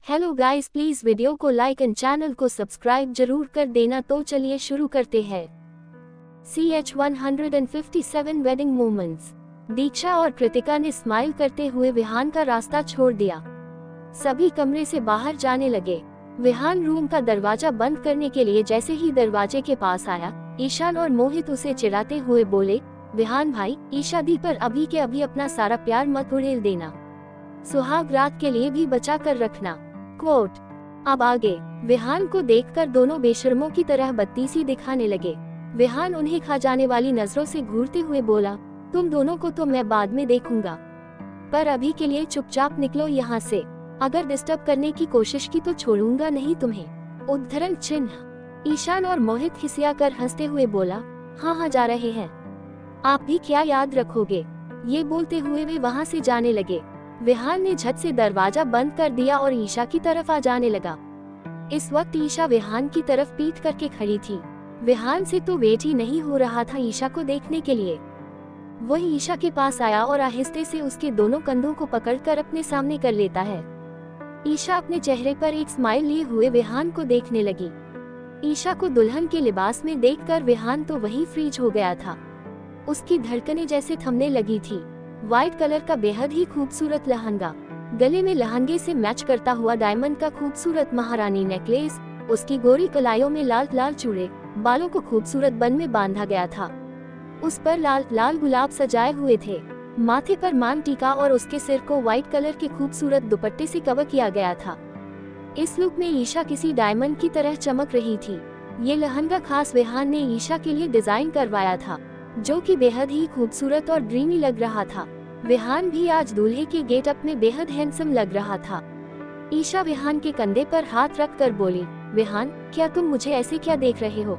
Hello guys, please video को like and channel को subscribe जरूर कर देना। तो चलिए शुरू करते हैं। CH157 wedding moments. दीक्षा और कृतिका ने स्माइल करते हुए विहान का रास्ता छोड़ दिया। सभी कमरे से बाहर जाने लगे। विहान रूम का दरवाजा बंद करने के लिए जैसे ही दरवाजे के पास आया, ईशान और मोहित उसे चिढ़ाते हुए बोले, विहान भाई, ईशा दी पर अभी के अभी अपना सारा प्यार मत उड़ेल देना, सुहाग रात के लिए भी बचा कर रखना। कोट। अब आगे। विहान को देखकर दोनों बेशर्मों की तरह बत्तीसी दिखाने लगे। विहान उन्हें खा जाने वाली नजरों से घूरते हुए बोला, तुम दोनों को तो मैं बाद में देखूंगा, पर अभी के लिए चुपचाप निकलो यहाँ से। अगर डिस्टर्ब करने की कोशिश की तो छोड़ूंगा नहीं तुम्हें। उद्धरण चिन्ह। ईशान और मोहित खिसिया कर हंसते हुए बोला, हाँ जा रहे हैं, आप भी क्या याद रखोगे। ये बोलते हुए वे वहाँ से जाने लगे। विहान ने झट से दरवाजा बंद कर दिया और ईशा की तरफ आ जाने लगा। इस वक्त ईशा विहान की तरफ पीठ करके खड़ी थी। विहान से तो वेट ही नहीं हो रहा था ईशा को देखने के लिए। वह ईशा के पास आया और आहिस्ते से उसके दोनों कंधों को पकड़कर अपने सामने कर लेता है। ईशा अपने चेहरे पर एक स्माइल लिए हुए विहान को देखने लगी। ईशा को दुल्हन के लिबास में देखकर विहान तो वहीं फ्रीज हो गया था। उसकी धड़कनें जैसे थमने लगी थी। व्हाइट कलर का बेहद ही खूबसूरत लहंगा, गले में लहंगे से मैच करता हुआ डायमंड का खूबसूरत महारानी नेकलेस, उसकी गोरी कलाइयों में लाल लाल चूड़े, बालों को खूबसूरत बन में बांधा गया था। उस पर लाल लाल गुलाब सजाए हुए थे। माथे पर मान टीका और उसके सिर को व्हाइट कलर के खूबसूरत दुपट्टे से कवर किया गया था। इस लुक में ईशा किसी डायमंड की तरह चमक रही थी। ये लहंगा खास विहान ने ईशा के लिए डिजाइन करवाया था, जो कि बेहद ही खूबसूरत और ड्रीमी लग रहा था। विहान भी आज दूल्हे के गेटअप में बेहद हैंडसम लग रहा था। ईशा विहान के कंधे पर हाथ रख कर बोली, विहान, क्या तुम मुझे ऐसे क्या देख रहे हो?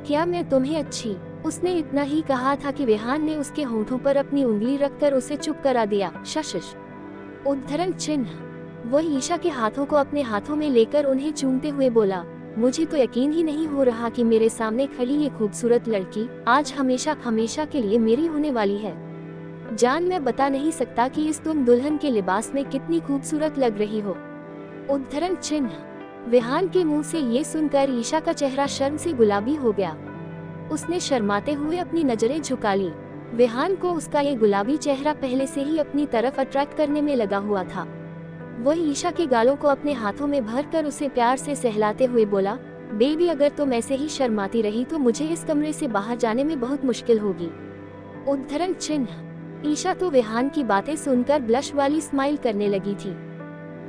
क्या मैं तुम्हें अच्छी? उसने इतना ही कहा था कि विहान ने उसके होंठों पर अपनी उंगली रखकर उसे चुप करा दिया। शशिश। उद्धरण चिन्ह। वह ईशा के हाथों को अपने हाथों में लेकर उन्हें चूमते हुए बोला, मुझे तो यकीन ही नहीं हो रहा कि मेरे सामने खड़ी ये खूबसूरत लड़की आज हमेशा हमेशा के लिए मेरी होने वाली है। जान, मैं बता नहीं सकता कि इस तुम दुल्हन के लिबास में कितनी खूबसूरत लग रही हो। उद्धरण चिन्ह। विहान के मुंह से ये सुनकर ईशा का चेहरा शर्म से गुलाबी हो गया। उसने शर्माते हुए अपनी नजरें झुका ली। विहान को उसका ये गुलाबी चेहरा पहले से ही अपनी तरफ अट्रैक्ट करने में लगा हुआ था। वह ईशा के गालों को अपने हाथों में भरकर उसे प्यार से सहलाते हुए बोला, बेबी, अगर तुम ऐसे ही शर्माती रही तो मुझे इस कमरे से बाहर जाने में बहुत मुश्किल होगी। उद्धरण चिन्ह। ईशा तो विहान की बातें सुनकर ब्लश वाली स्माइल करने लगी थी।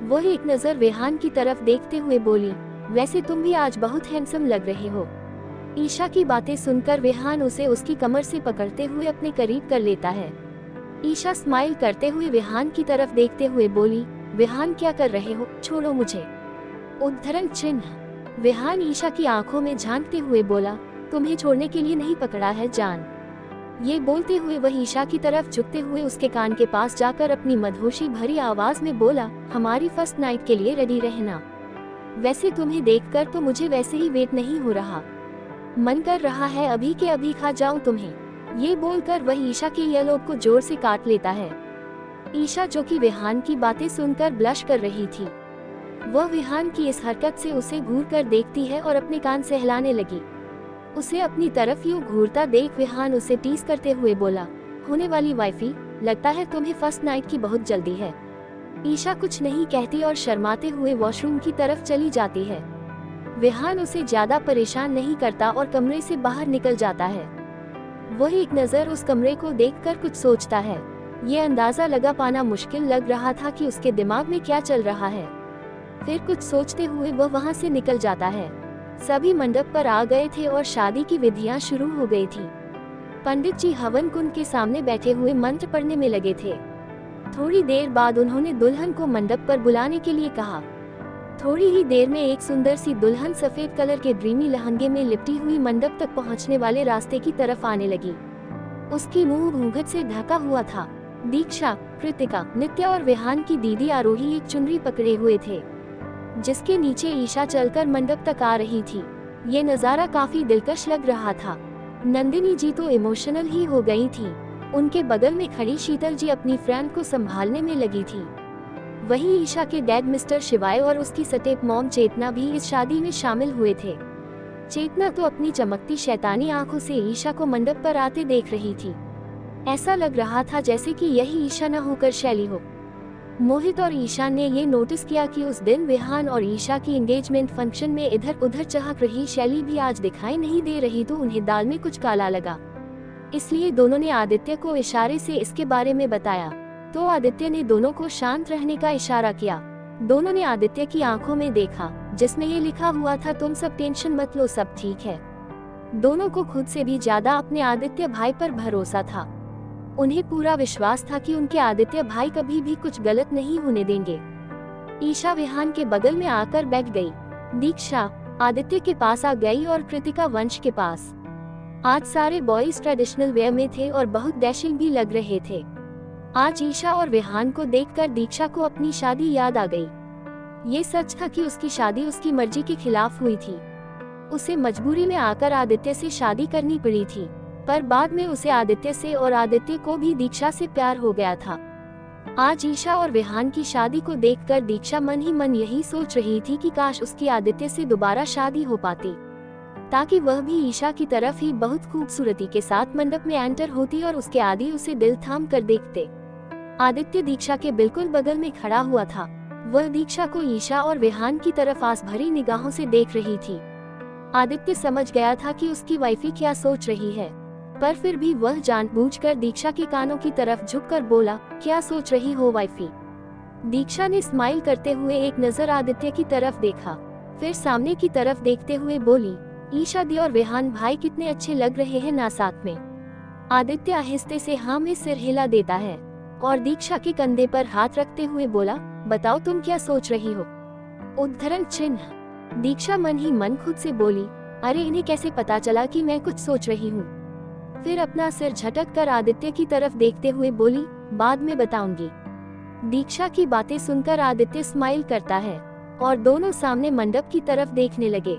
वह एक नजर विहान की तरफ देखते हुए बोली, वैसे तुम भी आज बहुत हैंडसम लग रहे हो। ईशा की बातें सुनकर विहान उसे उसकी कमर से पकड़ते हुए अपने करीब कर लेता है। ईशा स्माइल करते हुए विहान की तरफ देखते हुए बोली, विहान, क्या कर रहे हो? छोड़ो मुझे। उद्धरण चिन्ह। विहान ईशा की आंखों में झांकते हुए बोला, तुम्हें छोड़ने के लिए नहीं पकड़ा है जान। ये बोलते हुए वह ईशा की तरफ झुकते हुए उसके कान के पास जाकर अपनी मदहोशी भरी आवाज में बोला, हमारी फर्स्ट नाइट के लिए रेडी रहना। वैसे तुम्हें देखकर तो मुझे वैसे ही वेट नहीं हो रहा, मन कर रहा है अभी के अभी खा जाऊं तुम्हें। ये बोलकर वह ईशा के ईयरलोब को जोर से काट लेता है। ईशा, जो कि विहान की बातें सुनकर ब्लश कर रही थी, वह विहान की इस हरकत से उसे घूर कर देखती है और अपने कान सहलाने लगी। उसे अपनी तरफ यूं घूरता देख विहान उसे टीज करते हुए बोला, होने वाली वाइफी, लगता है तुम्हें फर्स्ट नाइट की बहुत जल्दी है। ईशा कुछ नहीं कहती और शर्माते हुए वॉशरूम की तरफ चली जाती है। विहान उसे ज्यादा परेशान नहीं करता और कमरे से बाहर निकल जाता है। वह एक नजर उस कमरे को देखकर कुछ सोचता है। ये अंदाजा लगा पाना मुश्किल लग रहा था कि उसके दिमाग में क्या चल रहा है। फिर कुछ सोचते हुए वह वहां से निकल जाता है। सभी मंडप पर आ गए थे और शादी की विधियां शुरू हो गई थी। पंडित जी हवन कुंड के सामने बैठे हुए मंत्र पढ़ने में लगे थे। थोड़ी देर बाद उन्होंने दुल्हन को मंडप पर बुलाने के लिए कहा। थोड़ी ही देर में एक सुंदर सी दुल्हन सफेद कलर के ड्रीमी लहंगे में लिपटी हुई मंडप तक पहुंचने वाले रास्ते की तरफ आने लगी। उसकी मुंह घूंघट से ढका हुआ था। दीक्षा, कृतिका, नित्या और विहान की दीदी आरोही एक चुनरी पकड़े हुए थे, जिसके नीचे ईशा चलकर मंडप तक आ रही थी। ये नज़ारा काफी दिलकश लग रहा था। नंदिनी जी तो इमोशनल ही हो गई थी। उनके बगल में खड़ी शीतल जी अपनी फ्रेंड को संभालने में लगी थी। वहीं ईशा के डैड मिस्टर शिवाय और उसकी स्टेप मॉम चेतना भी इस शादी में शामिल हुए थे। चेतना तो अपनी चमकती शैतानी आंखों से ईशा को मंडप पर आते देख रही थी। ऐसा लग रहा था जैसे कि यही ईशा न होकर शैली हो। मोहित और ईशा ने ये नोटिस किया कि उस दिन विहान और ईशा की एंगेजमेंट फंक्शन में इधर उधर चहक रही शैली भी आज दिखाई नहीं दे रही, तो उन्हें दाल में कुछ काला लगा। इसलिए दोनों ने आदित्य को इशारे से इसके बारे में बताया, तो आदित्य ने दोनों को शांत रहने का इशारा किया। दोनों ने आदित्य की आंखों में देखा जिसमें ये लिखा हुआ था, तुम सब टेंशन मत लो, सब ठीक है। दोनों को खुद से भी ज्यादा अपने आदित्य भाई पर भरोसा था। उन्हें पूरा विश्वास था कि उनके आदित्य भाई कभी भी कुछ गलत नहीं होने देंगे। ईशा विहान के बगल में आकर बैठ गई। दीक्षा आदित्य के पास आ गई और कृतिका वंश के पास। आज सारे बॉयज ट्रेडिशनल वेयर में थे और बहुत डैशिंग भी लग रहे थे। आज ईशा और विहान को देखकर दीक्षा को अपनी शादी याद आ गई। ये सच था कि उसकी शादी उसकी मर्जी के खिलाफ हुई थी। उसे मजबूरी में आकर आदित्य से शादी करनी पड़ी थी, पर बाद में उसे आदित्य से और आदित्य को भी दीक्षा से प्यार हो गया था। आज ईशा और विहान की शादी को देखकर दीक्षा मन ही मन यही सोच रही थी कि काश उसकी आदित्य से दोबारा शादी हो पाती, ताकि वह भी ईशा की तरफ ही बहुत खूबसूरती के साथ मंडप में एंटर होती और उसके आदि उसे दिल थाम कर देखते। आदित्य दीक्षा के बिल्कुल बगल में खड़ा हुआ था। वह दीक्षा को ईशा और विहान की तरफ आस भरी निगाहों से देख रही थी। आदित्य समझ गया था कि उसकी वाइफी क्या सोच रही है, पर फिर भी वह जानबूझकर दीक्षा के कानों की तरफ झुककर बोला, क्या सोच रही हो वाइफी? दीक्षा ने स्माइल करते हुए एक नजर आदित्य की तरफ देखा, फिर सामने की तरफ देखते हुए बोली, ईशा दी और विहान भाई कितने अच्छे लग रहे हैं ना साथ में। आदित्य आहिस्ते से हाँ में सिर हिला देता है और दीक्षा के कंधे पर हाथ रखते हुए बोला, बताओ तुम क्या सोच रही हो? उद्धरण चिन्ह। दीक्षा मन ही मन खुद से बोली, अरे इन्हें कैसे पता चला कि मैं कुछ सोच रही हूँ? फिर अपना सिर झटक कर आदित्य की तरफ देखते हुए बोली, बाद में बताऊंगी। दीक्षा की बातें सुनकर आदित्य स्माइल करता है और दोनों सामने मंडप की तरफ देखने लगे।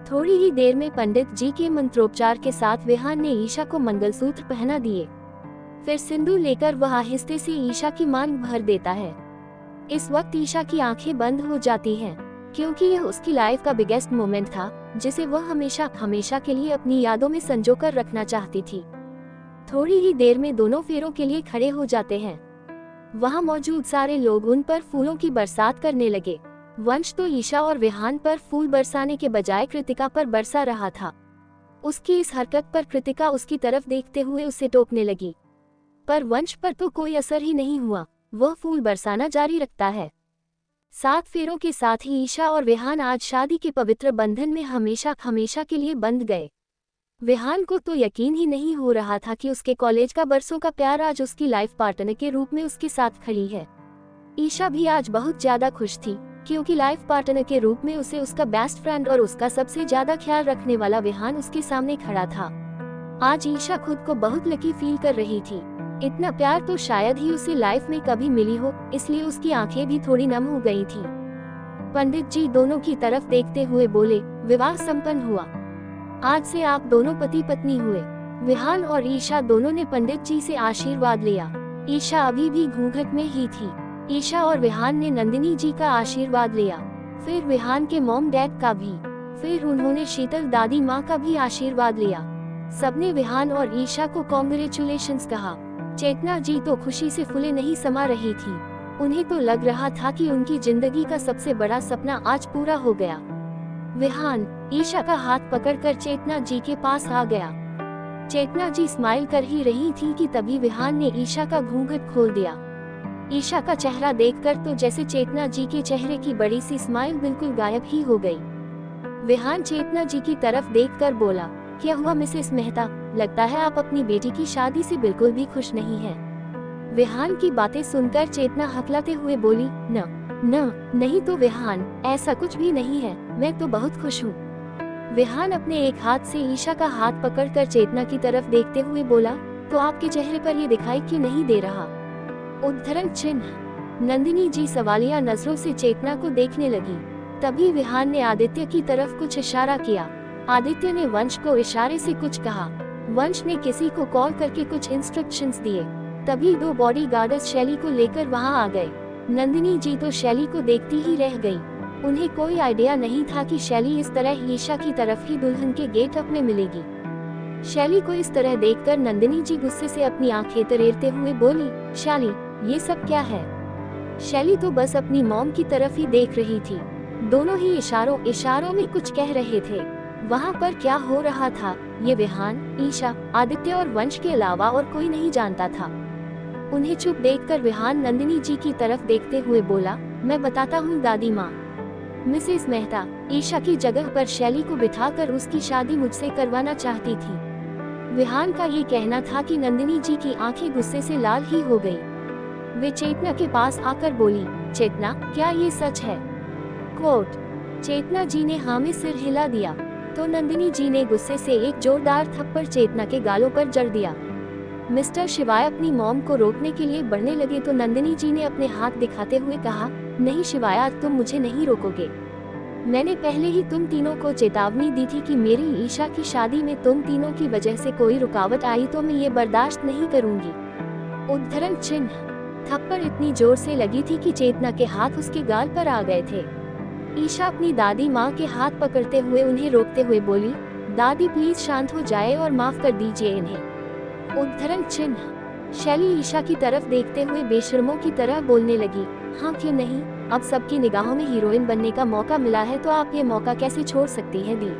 थोड़ी ही देर में पंडित जी के मंत्रोपचार के साथ विहान ने ईशा को मंगलसूत्र पहना दिए। फिर सिंदूर लेकर वह आहिस्ते से ईशा की मांग भर देता है। इस वक्त ईशा की आंखें बंद हो जाती हैं, क्योंकि यह उसकी लाइफ का बिगेस्ट मोमेंट था जिसे वह हमेशा हमेशा के लिए अपनी यादों में संजोकर रखना चाहती थी। थोड़ी ही देर में दोनों फेरों के लिए खड़े हो जाते हैं। वहां मौजूद सारे लोग उन पर फूलों की बरसात करने लगे। वंश तो ईशा और विहान पर फूल बरसाने के बजाय कृतिका पर बरसा रहा था। उसकी इस हरकत पर कृतिका उसकी तरफ देखते हुए उसे टोकने लगी, पर वंश पर तो कोई असर ही नहीं हुआ। वह फूल बरसाना जारी रखता है। 7 फेरों के साथ ही ईशा और विहान आज शादी के पवित्र बंधन में हमेशा हमेशा के लिए बंध गए। विहान को तो यकीन ही नहीं हो रहा था कि उसके कॉलेज का बरसों का प्यार आज उसकी लाइफ पार्टनर के रूप में उसके साथ खड़ी है। ईशा भी आज बहुत ज्यादा खुश थी, क्योंकि लाइफ पार्टनर के रूप में उसे उसका बेस्ट फ्रेंड और उसका सबसे ज्यादा ख्याल रखने वाला विहान उसके सामने खड़ा था। आज ईशा खुद को बहुत लकी फील कर रही थी। इतना प्यार तो शायद ही उसे लाइफ में कभी मिली हो, इसलिए उसकी आंखें भी थोड़ी नम हो गई थी। पंडित जी दोनों की तरफ देखते हुए बोले, विवाह संपन्न हुआ। आज से आप दोनों पति पत्नी हुए। विहान और ईशा दोनों ने पंडित जी से आशीर्वाद लिया। ईशा अभी भी घूंघट में ही थी। ईशा और विहान ने नंदिनी जी का आशीर्वाद लिया, फिर विहान के मॉम डैड का भी, फिर उन्होंने शीतल दादी माँ का भी आशीर्वाद लिया। सबने विहान और ईशा को कॉन्ग्रेचुलेशंस कहा। चेतना जी तो खुशी से फूले नहीं समा रही थी। उन्हें तो लग रहा था कि उनकी जिंदगी का सबसे बड़ा सपना आज पूरा हो गया। विहान ईशा का हाथ पकड़कर चेतना जी के पास आ गया। चेतना जी स्माइल कर ही रही थी कि तभी विहान ने ईशा का घूंघट खोल दिया। ईशा का चेहरा देखकर तो जैसे चेतना जी के चेहरे की बड़ी सी स्माइल बिल्कुल गायब ही हो गई। विहान चेतना जी की तरफ देखकर बोला, क्या हुआ मिसेस मेहता? लगता है आप अपनी बेटी की शादी से बिल्कुल भी खुश नहीं हैं। विहान की बातें सुनकर चेतना हकलाते हुए बोली, नहीं तो विहान, ऐसा कुछ भी नहीं है, मैं तो बहुत खुश हूँ। विहान अपने एक हाथ से ईशा का हाथ पकड़कर चेतना की तरफ देखते हुए बोला, तो आपके चेहरे पर ये दिखाई क्यों नहीं दे रहा? उद्धरण चिन्ह। नंदिनी जी सवालिया नजरों से चेतना को देखने लगी। तभी विहान ने आदित्य की तरफ कुछ इशारा किया। आदित्य ने वंश को इशारे से कुछ कहा। वंश ने किसी को कॉल करके कुछ इंस्ट्रक्शंस दिए। तभी 2 बॉडीगार्ड्स शैली को लेकर वहां आ गए। नंदिनी जी तो शैली को देखती ही रह गई। उन्हें कोई आइडिया नहीं था कि शैली इस तरह ईशा की तरफ ही दुल्हन के गेटअप में मिलेगी। शैली को इस तरह देखकर नंदिनी जी गुस्से से अपनी आंखें तरेरते हुए बोली, शैली, ये सब क्या है? शैली तो बस अपनी मॉम की तरफ ही देख रही थी। दोनों ही इशारों में कुछ कह रहे थे। वहाँ पर क्या हो रहा था, ये विहान, ईशा, आदित्य और वंश के अलावा और कोई नहीं जानता था। उन्हें चुप देखकर विहान नंदिनी जी की तरफ देखते हुए बोला, मैं बताता हूँ दादी माँ। मिसेस मेहता ईशा की जगह पर शैली को बिठाकर उसकी शादी मुझसे करवाना चाहती थी। विहान का ये कहना था कि नंदिनी जी की आंखें गुस्से से लाल ही हो गई। वे चेतना के पास आकर बोली, चेतना, क्या ये सच है? कोट। चेतना जी ने हाँ में सिर हिला दिया तो नंदिनी जी ने गुस्से से एक जोरदार थप्पड़ चेतना के गालों पर जड़ दिया। मिस्टर शिवाय अपनी मॉम को रोकने के लिए बढ़ने लगे तो नंदिनी जी ने अपने हाथ दिखाते हुए कहा, नहीं शिवाय, आज तुम मुझे नहीं रोकोगे। मैंने पहले ही तुम तीनों को चेतावनी दी थी कि मेरी ईशा की शादी में तुम तीनों की वजह से कोई रुकावट आई तो मैं ये बर्दाश्त नहीं करूंगी। उद्धरण चिन्ह। थप्पड़ इतनी जोर से लगी थी कि चेतना के हाथ उसके गाल पर आ गए थे। ईशा अपनी दादी माँ के हाथ पकड़ते हुए उन्हें रोकते हुए बोली, दादी प्लीज शांत हो जाए और माफ कर दीजिए इन्हें। उद्धरण चिन्ह। शैली ईशा की तरफ देखते हुए बेशर्मों की तरह बोलने लगी, हाँ क्यों नहीं, अब सबकी निगाहों में हीरोइन बनने का मौका मिला है तो आप ये मौका कैसे छोड़ सकती हैं दी?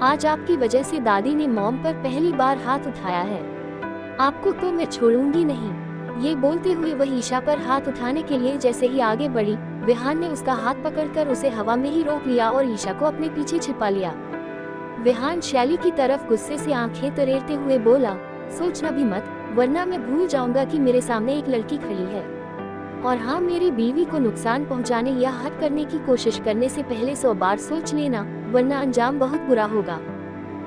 आज आपकी वजह से दादी ने मॉम पर पहली बार हाथ उठाया है। आपको तो मैं छोड़ूंगी नहीं। ये बोलते हुए वह ईशा पर हाथ उठाने के लिए जैसे ही आगे बढ़ी, विहान ने उसका हाथ पकड़कर उसे हवा में ही रोक लिया और ईशा को अपने पीछे छिपा लिया। विहान शैली की तरफ गुस्से से आंखें तरेरते हुए बोला, सोचना भी मत, वरना मैं भूल जाऊंगा कि मेरे सामने एक लड़की खड़ी है। और हाँ, मेरी बीवी को नुकसान पहुंचाने या हद करने की कोशिश करने से पहले 100 बार सोच लेना, वरना अंजाम बहुत बुरा होगा।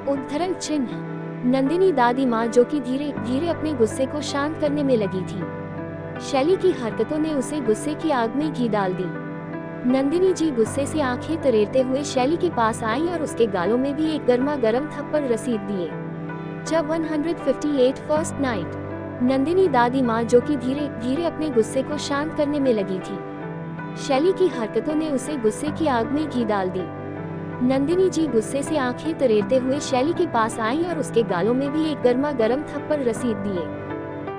उद्धरण चिन्ह। नंदिनी दादी माँ जो कि धीरे धीरे अपने गुस्से को शांत करने में लगी थी। शैली की हरकतों ने उसे गुस्से की आग में घी डाल दी। नंदिनी जी गुस्से से आंखें तरेरते हुए शैली के पास आई और उसके गालों में भी एक गर्मा गर्म थप्पड़ रसीद दिए। जब 158 फर्स्ट नाइट। नंदिनी दादी माँ जो कि धीरे धीरे अपने गुस्से को शांत करने में लगी थी। शैली की हरकतों ने उसे गुस्से की आग में घी डाल दी। नंदिनी जी गुस्से से आंखें तरेरते हुए शैली के पास आई और उसके गालों में भी एक गर्मा गर्म थप्पड़ रसीद दिए।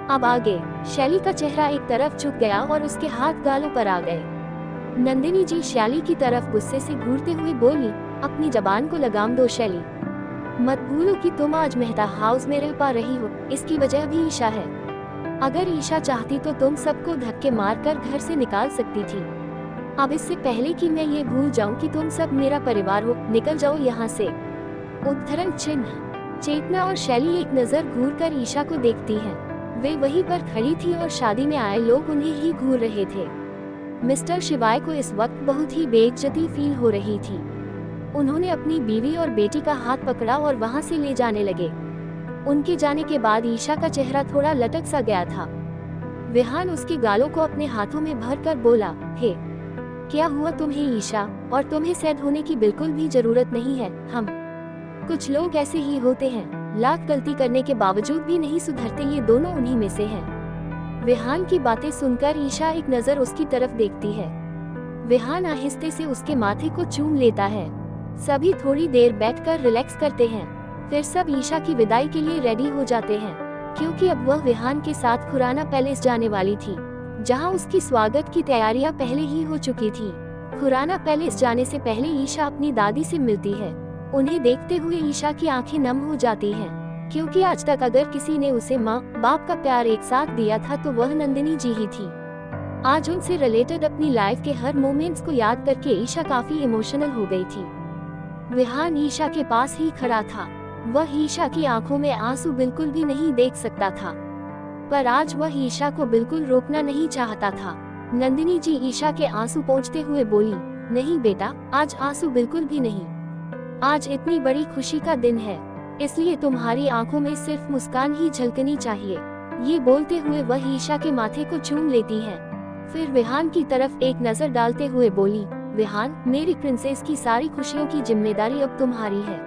अब आगे शैली का चेहरा एक तरफ झुक गया और उसके हाथ गालों पर आ गए। नंदिनी जी शैली की तरफ गुस्से से घूरते हुए बोली, अपनी जबान को लगाम दो शैली। मत भूलो कि तुम आज मेहता हाउस में रह पा रही हो, इसकी वजह भी ईशा है। अगर ईशा चाहती तो तुम सबको धक्के मारकर घर से निकाल सकती थी। अब इससे पहले कि मैं ये भूल जाऊं कि तुम सब मेरा परिवार हो, निकल जाओ यहाँ से। उद्धरण चिन्ह। चेतना और शैली एक नजर घूरकर ईशा को देखती हैं। वे वहीं पर खड़ी थी और शादी में आए लोग उन्हें ही घूर रहे थे। मिस्टर शिवाय को इस वक्त बहुत ही बेइज्जती फील हो रही थी। उन्होंने अपनी बीवी और बेटी का हाथ पकड़ा और वहां से ले जाने लगे। उनके जाने के बाद ईशा का चेहरा थोड़ा लटक सा गया था। विहान उसके गालों को अपने हाथों में भरकर बोला, हे, क्या हुआ तुम्हें ईशा? और तुम्हें सैड होने की बिल्कुल भी जरूरत नहीं है। हम कुछ लोग ऐसे ही होते हैं, लाख गलती करने के बावजूद भी नहीं सुधरते। ये दोनों उन्हीं में से हैं। विहान की बातें सुनकर ईशा एक नजर उसकी तरफ देखती है। विहान आहिस्ते से उसके माथे को चूम लेता है। सभी थोड़ी देर बैठकर रिलैक्स करते हैं। फिर सब ईशा की विदाई के लिए रेडी हो जाते हैं, क्योंकि अब वह विहान के साथ खुराना पैलेस जाने वाली थी, जहां उसकी स्वागत की तैयारियां पहले ही हो चुकी थी। खुराना पैलेस जाने से पहले ईशा अपनी दादी से मिलती है। उन्हें देखते हुए ईशा की आंखें नम हो जाती हैं, क्योंकि आज तक अगर किसी ने उसे माँ बाप का प्यार एक साथ दिया था तो वह नंदिनी जी ही थी। आज उनसे रिलेटेड अपनी लाइफ के हर मोमेंट्स को याद करके ईशा काफी इमोशनल हो गई थी। विहान ईशा के पास ही खड़ा था। वह ईशा की आंखों में आंसू बिल्कुल भी नहीं देख सकता था, पर आज वह ईशा को बिल्कुल रोकना नहीं चाहता था। नंदिनी जी ईशा के आंसू पोंछते हुए बोली, नहीं बेटा, आज आंसू बिल्कुल भी नहीं। आज इतनी बड़ी खुशी का दिन है, इसलिए तुम्हारी आंखों में सिर्फ मुस्कान ही झलकनी चाहिए। ये बोलते हुए वह ईशा के माथे को चूम लेती है। फिर विहान की तरफ एक नजर डालते हुए बोली, विहान, मेरी प्रिंसेस की सारी खुशियों की जिम्मेदारी अब तुम्हारी है।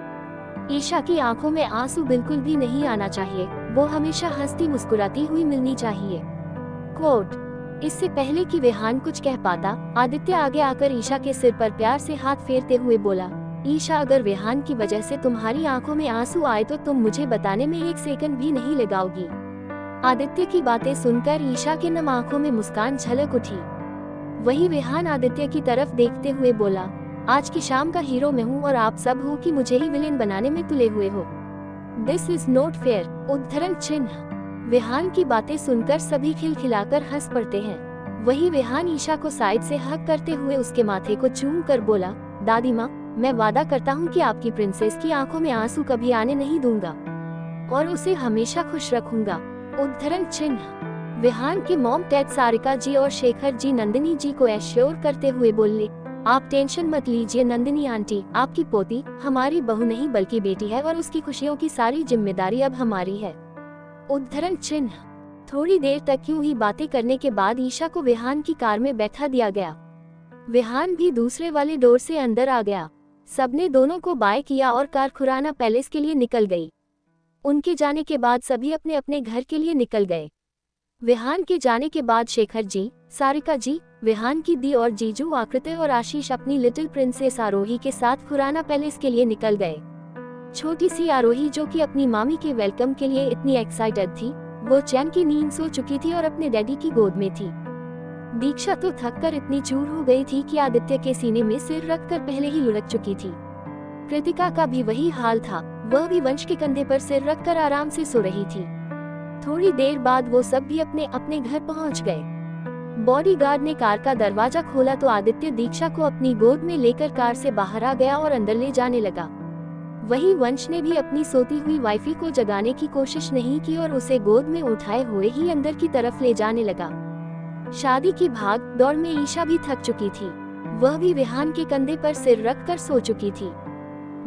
ईशा की आंखों में आंसू बिल्कुल भी नहीं आना चाहिए। वो हमेशा हंसती मुस्कुराती हुई मिलनी चाहिए। कोट। इससे पहले कि विहान कुछ कह पाता, आदित्य आगे आकर ईशा के सिर पर प्यार से हाथ फेरते हुए बोला, ईशा, अगर विहान की वजह से तुम्हारी आंखों में आंसू आए तो तुम मुझे बताने में एक सेकंड भी नहीं लगाओगी। आदित्य की बातें सुनकर ईशा के नम आंखों में मुस्कान झलक उठी। वही विहान आदित्य की तरफ देखते हुए बोला, आज की शाम का हीरो मैं हूँ और आप सब हो कि मुझे ही विलेन बनाने में तुले हुए हो। This is not fair. उद्धरण चिन्ह। विहान की बातें सुनकर सभी खिलखिलाकर हंस पड़ते हैं। वही विहान ईशा को साइड से हक करते हुए उसके माथे को चूम कर बोला, दादी माँ, मैं वादा करता हूँ कि आपकी प्रिंसेस की आंखों में आंसू कभी आने नहीं दूंगा और उसे हमेशा खुश रखूंगा। उद्धरण चिन्ह। विहान के मॉम डैड सारिका जी और शेखर जी नंदिनी जी को एश्योर करते हुए बोले, आप टेंशन मत लीजिए नंदिनी आंटी, आपकी पोती हमारी बहू नहीं बल्कि बेटी है और उसकी खुशियों की सारी जिम्मेदारी अब हमारी है। उद्धरण चिन्ह। थोड़ी देर तक यूं ही बातें करने के बाद ईशा को विहान की कार में बैठा दिया गया। विहान भी दूसरे वाले डोर से अंदर आ गया। सबने दोनों को बाय किया और कार खुराना पैलेस के लिए निकल गई। उनके जाने के बाद सभी अपने अपने घर के लिए निकल गए। विहान के जाने के बाद शेखर जी, सारिका जी, विहान की दी और जीजू आकृति और आशीष अपनी लिटिल प्रिंसेस आरोही के साथ खुराना पैलेस के लिए निकल गए। छोटी सी आरोही, जो कि अपनी मामी के वेलकम के लिए इतनी एक्साइटेड थी, वो चैन की नींद सो चुकी थी और अपने डैडी की गोद में थी। दीक्षा तो थककर इतनी चूर हो गई थी कि आदित्य के सीने में सिर रखकर पहले ही लुढ़क चुकी थी। कृतिका का भी वही हाल था, वह भी वंश के कंधे पर सिर रखकर आराम से सो रही थी। थोड़ी देर बाद वो सब भी अपने अपने घर पहुंच गए। बॉडीगार्ड ने कार का दरवाजा खोला तो आदित्य दीक्षा को अपनी गोद में लेकर कार से बाहर आ गया और अंदर ले जाने लगा। वही वंश ने भी अपनी सोती हुई वाइफी को जगाने की कोशिश नहीं की और उसे गोद में उठाए हुए ही अंदर की तरफ ले जाने लगा। शादी की भाग दौड़ में ईशा भी थक चुकी थी। वह भी विहान के कंधे पर सिर रखकर सो चुकी थी।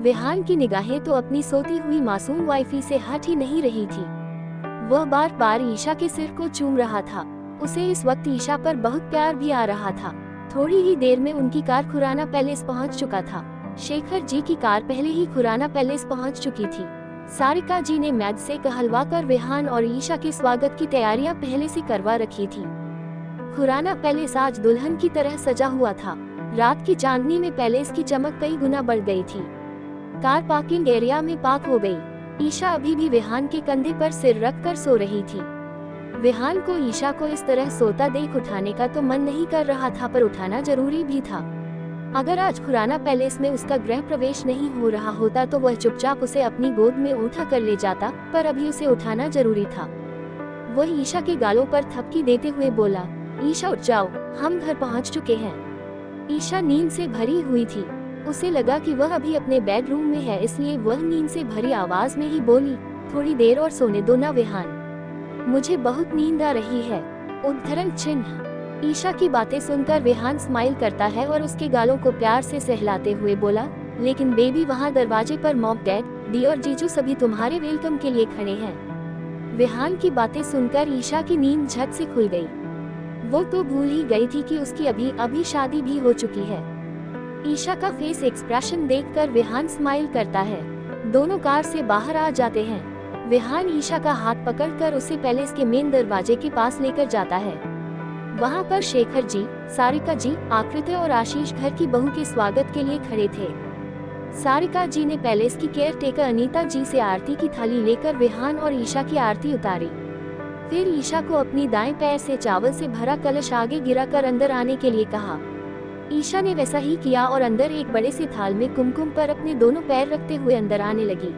विहान की निगाहें तो अपनी सोती हुई मासूम वाइफी से हट ही नहीं रही थी। वह बार बार ईशा के सिर को चूम रहा था। उसे इस वक्त ईशा पर बहुत प्यार भी आ रहा था। थोड़ी ही देर में उनकी कार खुराना पैलेस पहुंच चुका था। शेखर जी की कार पहले ही खुराना पैलेस पहुंच चुकी थी। सारिका जी ने मैद से कहलवा कर विहान और ईशा के स्वागत की तैयारियां पहले से करवा रखी थी। खुराना पैलेस आज दुल्हन की तरह सजा हुआ था। रात की चांदनी में पैलेस की चमक कई गुना बढ़ गई थी। कार पार्किंग एरिया में पार्क हो गई। ईशा अभी भी विहान के कंधे पर सिर रखकर सो रही थी। विहान को ईशा को इस तरह सोता देख उठाने का तो मन नहीं कर रहा था, पर उठाना जरूरी भी था। अगर आज खुराना पैलेस में उसका गृह प्रवेश नहीं हो रहा होता तो वह चुपचाप उसे अपनी गोद में उठा कर ले जाता, पर अभी उसे उठाना जरूरी था। वह ईशा के गालों पर थपकी देते हुए बोला, ईशा उठ जाओ, हम घर पहुंच चुके हैं। ईशा नींद से भरी हुई थी। उसे लगा कि वह अभी अपने बेडरूम में है, इसलिए वह नींद से भरी आवाज में ही बोली, थोड़ी देर और सोने दो ना विहान, मुझे बहुत नींद आ रही है। उद्धरण चिन्ह। ईशा की बातें सुनकर विहान स्माइल करता है और उसके गालों को प्यार से सहलाते हुए बोला, लेकिन बेबी, वहाँ दरवाजे पर मॉम डैड, दी और जीजू सभी तुम्हारे वेलकम के लिए खड़े हैं। विहान की बातें सुनकर ईशा की नींद झट से खुल गई। वो तो भूल ही गई थी कि उसकी अभी अभी शादी भी हो चुकी है। ईशा का फेस एक्सप्रेशन देखकर विहान स्माइल करता है। दोनों कार से बाहर आ जाते हैं। विहान ईशा का हाथ पकड़कर उसे पैलेस के मेन दरवाजे के पास लेकर जाता है। वहाँ पर शेखर जी, सारिका जी, आकृति और आशीष घर की बहू के स्वागत के लिए खड़े थे। सारिका जी ने पैलेस की केयर टेकर अनीता जी से आरती की थाली लेकर विहान और ईशा की आरती उतारी। फिर ईशा को अपनी दाएं पैर से चावल से भरा कलश आगे गिराकर अंदर आने के लिए कहा। ईशा ने वैसा ही किया और अंदर एक बड़े से थाल में कुमकुम पर अपने दोनों पैर रखते हुए अंदर आने लगी।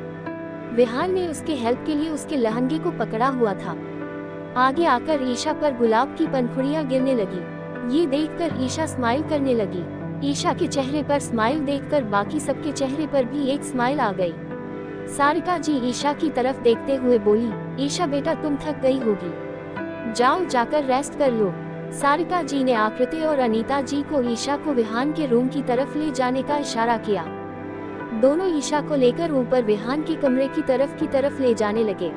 विहान ने उसके हेल्प के लिए उसके लहंगे को पकड़ा हुआ था। आगे आकर ईशा पर गुलाब की पंखुड़ियां गिरने लगी। ये देखकर ईशा स्माइल करने लगी। ईशा के चेहरे पर स्माइल देखकर बाकी सबके चेहरे पर भी एक स्माइल आ गई। सारिका जी ईशा की तरफ देखते हुए बोली, ईशा बेटा, तुम थक गई होगी, जाओ जाकर रेस्ट कर लो। सारिका जी ने आकृति और अनीता जी को ईशा को विहान के रूम की तरफ ले जाने का इशारा किया। दोनों ईशा को लेकर ऊपर विहान के कमरे की तरफ ले जाने लगे।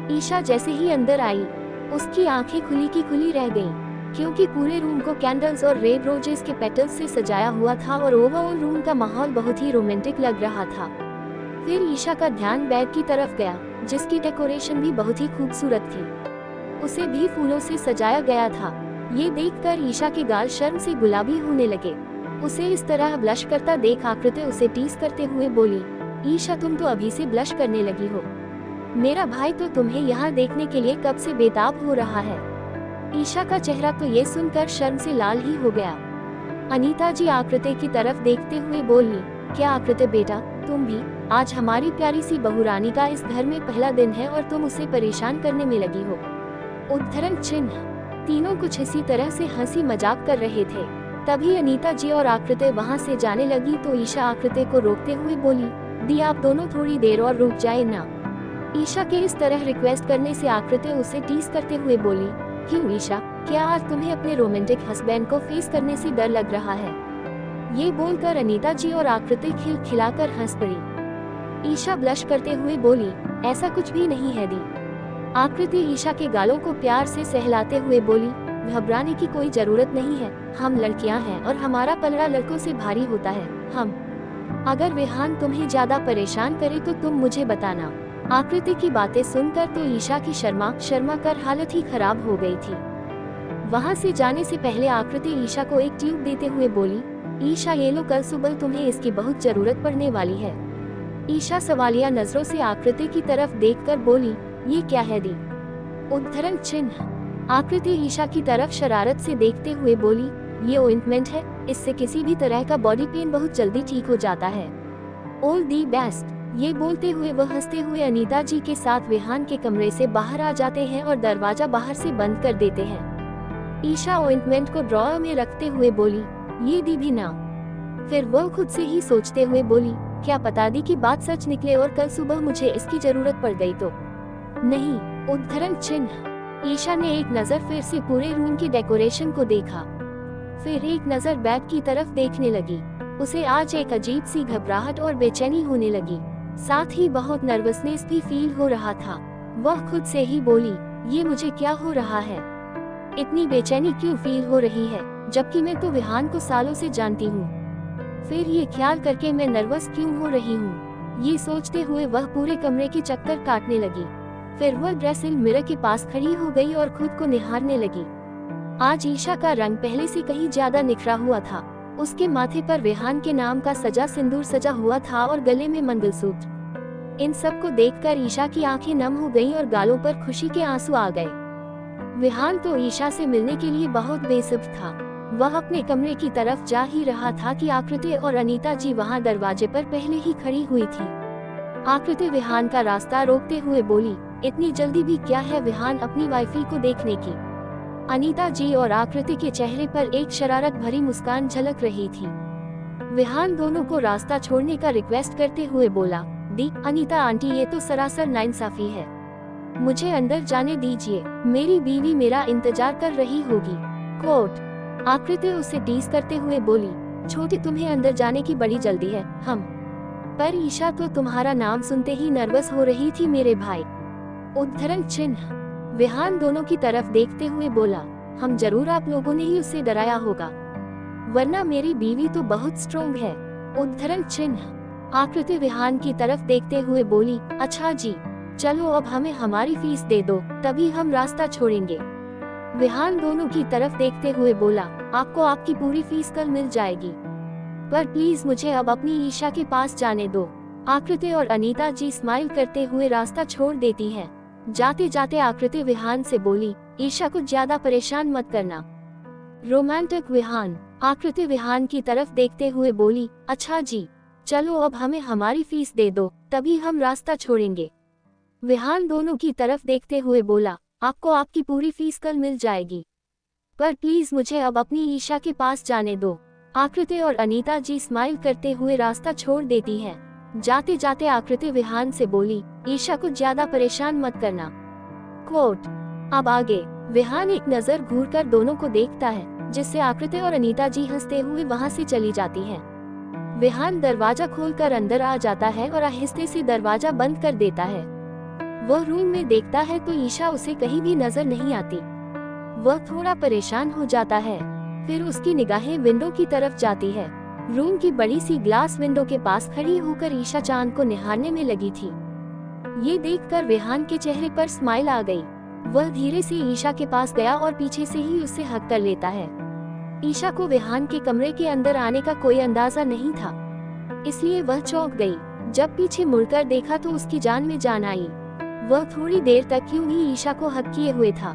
ईशा जैसे ही अंदर आई, उसकी आंखें खुली की खुली रह गईं, क्योंकि पूरे रूम को कैंडल्स और रेड रोजेस के पेटल्स से सजाया हुआ था और ओवरऑल रूम का माहौल बहुत ही रोमांटिक लग रहा था। फिर ईशा का ध्यान बेड की तरफ गया, जिसकी डेकोरेशन भी बहुत ही खूबसूरत थी। उसे भी फूलों से सजाया गया था। ये देखकर ईशा के गाल शर्म से गुलाबी होने लगे। उसे इस तरह ब्लश करता देख आकृति उसे टीज करते हुए बोली, ईशा तुम तो अभी से ब्लश करने लगी हो। मेरा भाई तो तुम्हें यहाँ देखने के लिए कब से बेताब हो रहा है। ईशा का चेहरा तो ये सुनकर शर्म से लाल ही हो गया। अनीता जी आकृति की तरफ देखते हुए बोली, क्या आकृति बेटा तुम भी? आज हमारी प्यारी सी बहुरानी का इस घर में पहला दिन है और तुम उसे परेशान करने में लगी हो। उद्धरण चिन्ह। तीनों कुछ इसी तरह से हंसी मजाक कर रहे थे। तभी अनीता जी और आकृति वहां से जाने लगी तो ईशा आकृति को रोकते हुए बोली, दी आप दोनों थोड़ी देर और रुक जाए ना। ईशा के इस तरह रिक्वेस्ट करने से आकृति उसे टीज करते हुए बोली, क्यों ईशा, क्या आज तुम्हें अपने रोमांटिक हस्बैंड को फेस करने से डर लग रहा है? ये बोलकर अनीता जी और आकृति खिलखिलाकर हंस पड़ी। ईशा ब्लश करते हुए बोली, ऐसा कुछ भी नहीं है दी। आकृति ईशा के गालों को प्यार से सहलाते हुए बोली, घबराने की कोई जरूरत नहीं है, हम लड़कियां हैं और हमारा पलड़ा लड़कों से भारी होता है। अगर विहान तुम्हें ज्यादा परेशान करे तो तुम मुझे बताना। आकृति की बातें सुनकर तो ईशा की शर्मा कर हालत ही खराब हो गई थी। वहां से जाने से पहले आकृति ईशा को एक ट्यूब देते हुए बोली, ईशा ये लो, कल सुबह तुम्हें इसकी बहुत जरूरत पड़ने वाली है। ईशा सवालिया नजरों से आकृति की तरफ देखकर बोली, ये क्या है दी? उद्धरण चिन्ह। आकृति ईशा की तरफ शरारत से देखते हुए बोली, ये ऑइंटमेंट है, इससे किसी भी तरह का बॉडी पेन बहुत जल्दी ठीक हो जाता है। All the best. ये बोलते हुए वह हंसते हुए अनीता जी के साथ विहान के कमरे से बाहर आ जाते हैं और दरवाजा बाहर से बंद कर देते हैं। ईशा ऑइंटमेंट को ड्रॉअर में रखते हुए बोली, ये दी भी ना। फिर वह खुद से ही सोचते हुए बोली, क्या पता दी की बात सच निकले और कल सुबह मुझे इसकी जरूरत पड़ गई तो। नहीं। उद्धरण चिन्ह। ईशा ने एक नजर फिर से पूरे रूम की डेकोरेशन को देखा, फिर एक नजर बैग की तरफ देखने लगी। उसे आज एक अजीब सी घबराहट और बेचैनी होने लगी, साथ ही बहुत नर्वसनेस भी फील हो रहा था। वह खुद से ही बोली, ये मुझे क्या हो रहा है? इतनी बेचैनी क्यों फील हो रही है, जबकि मैं तो विहान को सालों से जानती हूँ। फिर ये ख्याल करके मैं नर्वस क्यों हो रही हूँ? ये सोचते हुए वह पूरे कमरे की चक्कर काटने लगी। फिर वह ड्रेसिंग मिरर के पास खड़ी हो गई और खुद को निहारने लगी। आज ईशा का रंग पहले से कहीं ज्यादा निखरा हुआ था। उसके माथे पर विहान के नाम का सजा सिंदूर सजा हुआ था और गले में मंगलसूत्र। इन सब को देखकर ईशा की आंखें नम हो गईं और गालों पर खुशी के आंसू आ गए। विहान तो ईशा से मिलने के लिए बहुत बेसब्र था। वह अपने कमरे की तरफ जा ही रहा था कि आकृति और अनीता जी वहां दरवाजे पर पहले ही खड़ी हुई थी। आकृति विहान का रास्ता रोकते हुए बोली, इतनी जल्दी भी क्या है विहान अपनी वाइफी को देखने की? अनीता जी और आकृति के चेहरे पर एक शरारत भरी मुस्कान झलक रही थी। विहान दोनों को रास्ता छोड़ने का रिक्वेस्ट करते हुए बोला, दी अनीता आंटी, ये तो सरासर नाइंसाफी है, मुझे अंदर जाने दीजिए, मेरी बीवी मेरा इंतजार कर रही होगी। कोट। आकृति उसे टीज करते हुए बोली, छोटी तुम्हें अंदर जाने की बड़ी जल्दी है। पर ईशा तो तुम्हारा नाम सुनते ही नर्वस हो रही थी मेरे भाई। उद्धरण चिन्ह। विहान दोनों की तरफ देखते हुए बोला, हम जरूर आप लोगों ने ही उसे डराया होगा, वरना मेरी बीवी तो बहुत स्ट्रोंग है। उद्धरण चिन्ह। आकृति विहान की तरफ देखते हुए बोली, अच्छा जी, चलो अब हमें हमारी फीस दे दो, तभी हम रास्ता छोड़ेंगे। विहान दोनों की तरफ देखते हुए बोला, आपको आपकी पूरी फीस कल मिल जाएगी, पर प्लीज मुझे अब अपनी ईशा के पास जाने दो। आकृति और अनीता जी स्माइल करते हुए रास्ता छोड़ देती हैं। जाते जाते आकृति विहान से बोली, ईशा को ज्यादा परेशान मत करना। रोमांटिक विहान। आकृति विहान की तरफ देखते हुए बोली, अच्छा जी, चलो अब हमें हमारी फीस दे दो, तभी हम रास्ता छोड़ेंगे। विहान दोनों की तरफ देखते हुए बोला, आपको आपकी पूरी फीस कल मिल जाएगी, पर प्लीज मुझे अब अपनी ईशा के पास जाने दो। आकृति और अनीता जी स्माइल करते हुए रास्ता छोड़ देती हैं। जाते जाते आकृति विहान से बोली, ईशा को ज्यादा परेशान मत करना। कोट। अब आगे। विहान एक नजर घूरकर दोनों को देखता है, जिससे आकृति और अनीता जी हंसते हुए वहां से चली जाती हैं। विहान दरवाजा खोलकर अंदर आ जाता है और आहिस्ते से दरवाजा बंद कर देता है। वह रूम में देखता है तो ईशा उसे कहीं भी नजर नहीं आती। वह थोड़ा परेशान हो जाता है, फिर उसकी निगाहें विंडो की तरफ जाती है। रूम की बड़ी सी ग्लास विंडो के पास खड़ी होकर ईशा चांद को निहारने में लगी थी। ये देखकर विहान के चेहरे पर स्माइल आ गई। वह धीरे से ईशा के पास गया और पीछे से ही उससे हक कर लेता है। ईशा को विहान के कमरे के अंदर आने का कोई अंदाजा नहीं था, इसलिए वह चौंक गई। जब पीछे मुड़कर देखा तो उसकी जान में जान आई। वह थोड़ी देर तक यूं ही ईशा को हक किए हुए था,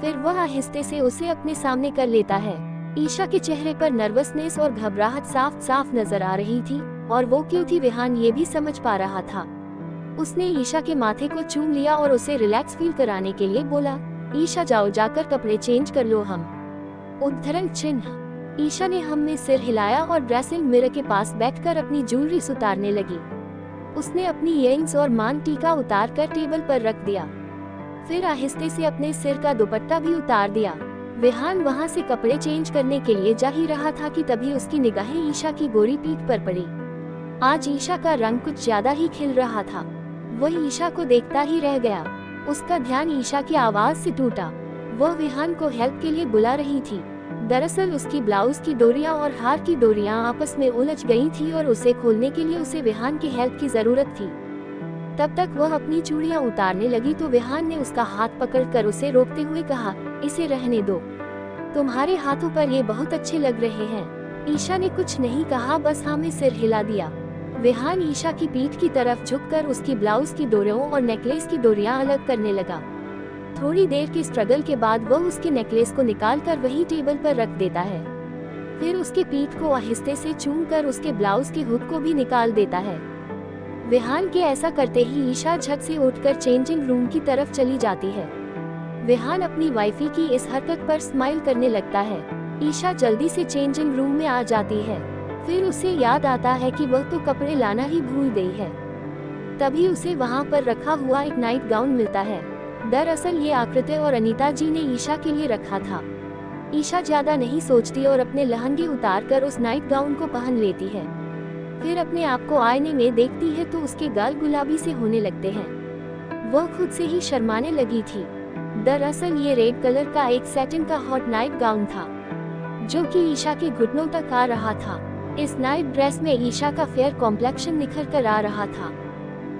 फिर वह आहिस्ते से उसे अपने सामने कर लेता है। ईशा के चेहरे पर नर्वसनेस और घबराहट साफ साफ नजर आ रही थी, और वो क्यों थी विहान ये भी समझ पा रहा था। उसने ईशा के माथे को चूम लिया और उसे रिलैक्स फील कराने के लिए बोला, ईशा जाओ जाकर कपड़े चेंज कर लो। हम उद्धरण चिन्ह। ईशा ने हम में सिर हिलाया और ड्रेसिंग मिरर के पास बैठकर अपनी ज्वेलरी उतारने लगी। उसने अपनी इयरिंग्स और मांग टीका उतार कर टेबल पर रख दिया, फिर आहिस्ते से अपने सिर का दुपट्टा भी उतार दिया। विहान वहां से कपड़े चेंज करने के लिए जा ही रहा था कि तभी उसकी निगाहें ईशा की गोरी पीठ पर पड़ी। आज ईशा का रंग कुछ ज्यादा ही खिल रहा था। वह ईशा को देखता ही रह गया। उसका ध्यान ईशा की आवाज से टूटा। वह विहान को हेल्प के लिए बुला रही थी। दरअसल उसकी ब्लाउज की डोरियां और हार की डोरियां आपस में उलझ गई थी और उसे खोलने के लिए उसे विहान की हेल्प की जरूरत थी। तब तक वह अपनी चूड़ियां उतारने लगी तो विहान ने उसका हाथ पकड़कर उसे रोकते हुए कहा, इसे रहने दो, तुम्हारे हाथों पर ये बहुत अच्छे लग रहे हैं। ईशा ने कुछ नहीं कहा, बस हाँ में सिर हिला दिया। विहान ईशा की पीठ की तरफ झुककर उसकी ब्लाउज की डोरियों और नेकलेस की डोरियां अलग करने लगा। थोड़ी देर की स्ट्रगल के बाद वह उसके नेकलेस को निकालकर वही टेबल पर रख देता है। फिर उसके पीठ को आहिस्ते से चूमकर उसके ब्लाउज की हुक को भी निकाल देता है। विहान के ऐसा करते ही ईशा झट से उठकर चेंजिंग रूम की तरफ चली जाती है। विहान अपनी वाइफी की इस हरकत पर स्माइल करने लगता है। ईशा जल्दी से चेंजिंग रूम में आ जाती है। फिर उसे याद आता है कि वह तो कपड़े लाना ही भूल गई है। तभी उसे वहां पर रखा हुआ एक नाइट गाउन मिलता है। दरअसल ये आकृति और अनीता जी ने ईशा के लिए रखा था। ईशा ज्यादा नहीं सोचती और अपने लहंगे उतारकर उस नाइट गाउन को पहन लेती है। फिर अपने आप को आईने में देखती है तो उसके गाल गुलाबी से होने लगते हैं। वह खुद से ही शर्माने लगी थी। दरअसल ये रेड कलर का एक सैटिन का हॉट नाइट गाउन था, जो कि ईशा के घुटनों तक आ रहा था। इस नाइट ड्रेस में ईशा का फेयर कॉम्प्लेक्शन निखर कर आ रहा था,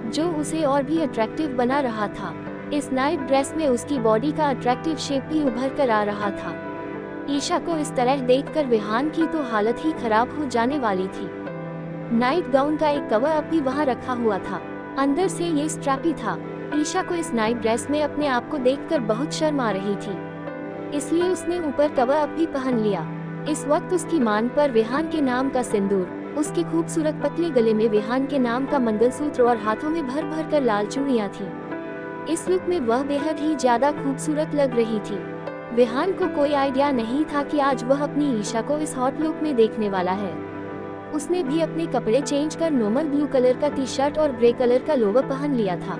जो उसे और भी अट्रैक्टिव बना रहा था। इस नाइट ड्रेस में उसकी बॉडी का अट्रैक्टिव शेप भी उभर कर आ रहा था। ईशा को इस तरह देखकर विहान की तो हालत ही खराब हो जाने वाली थी। नाइट गाउन का एक कवर अप भी वहाँ रखा हुआ था, अंदर से ये स्ट्रैपी था। ईशा को इस नाइट ड्रेस में अपने आप को देखकर बहुत शर्म आ रही थी, इसलिए उसने ऊपर कवर अप भी पहन लिया। इस वक्त उसकी मान पर विहान के नाम का सिंदूर, उसके खूबसूरत पतले गले में विहान के नाम का मंगलसूत्र और हाथों में भर भर कर लाल चूड़ियां थी। इस लुक में वह बेहद ही ज्यादा खूबसूरत लग रही थी। विहान को कोई आइडिया नहीं था कि आज वह अपनी ईशा को इस हॉट लुक में देखने वाला है। उसने भी अपने कपड़े चेंज कर नॉर्मल ब्लू कलर का टी शर्ट और ग्रे कलर का लोवर पहन लिया था।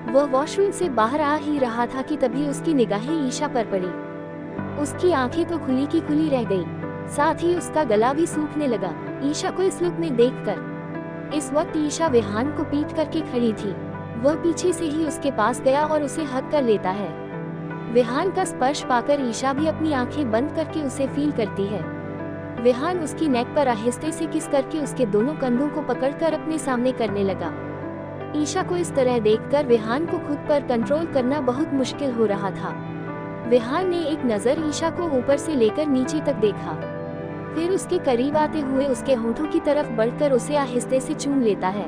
वह वॉशरूम से बाहर आ ही रहा था कि तभी उसकी निगाहें ईशा पर पड़ी। उसकी आंखें तो खुली की खुली रह गई, साथ ही उसका गला भी सूखने लगा ईशा को इस लुक में देखकर। इस वक्त ईशा विहान को पीट करके खड़ी थी। वह पीछे से ही उसके पास गया और उसे हग कर लेता है। विहान का स्पर्श पाकर ईशा भी अपनी आंखें बंद करके उसे फील करती है। विहान उसकी नेक पर आहिस्ते से किस करके उसके दोनों कंधों को पकड़कर अपने सामने करने लगा। ईशा को इस तरह देखकर विहान को खुद पर कंट्रोल करना बहुत मुश्किल हो रहा था। विहान ने एक नजर ईशा को ऊपर से लेकर नीचे तक देखा, फिर उसके करीब आते हुए उसके होठों की तरफ बढ़कर उसे आहिस्ते से चूम लेता है।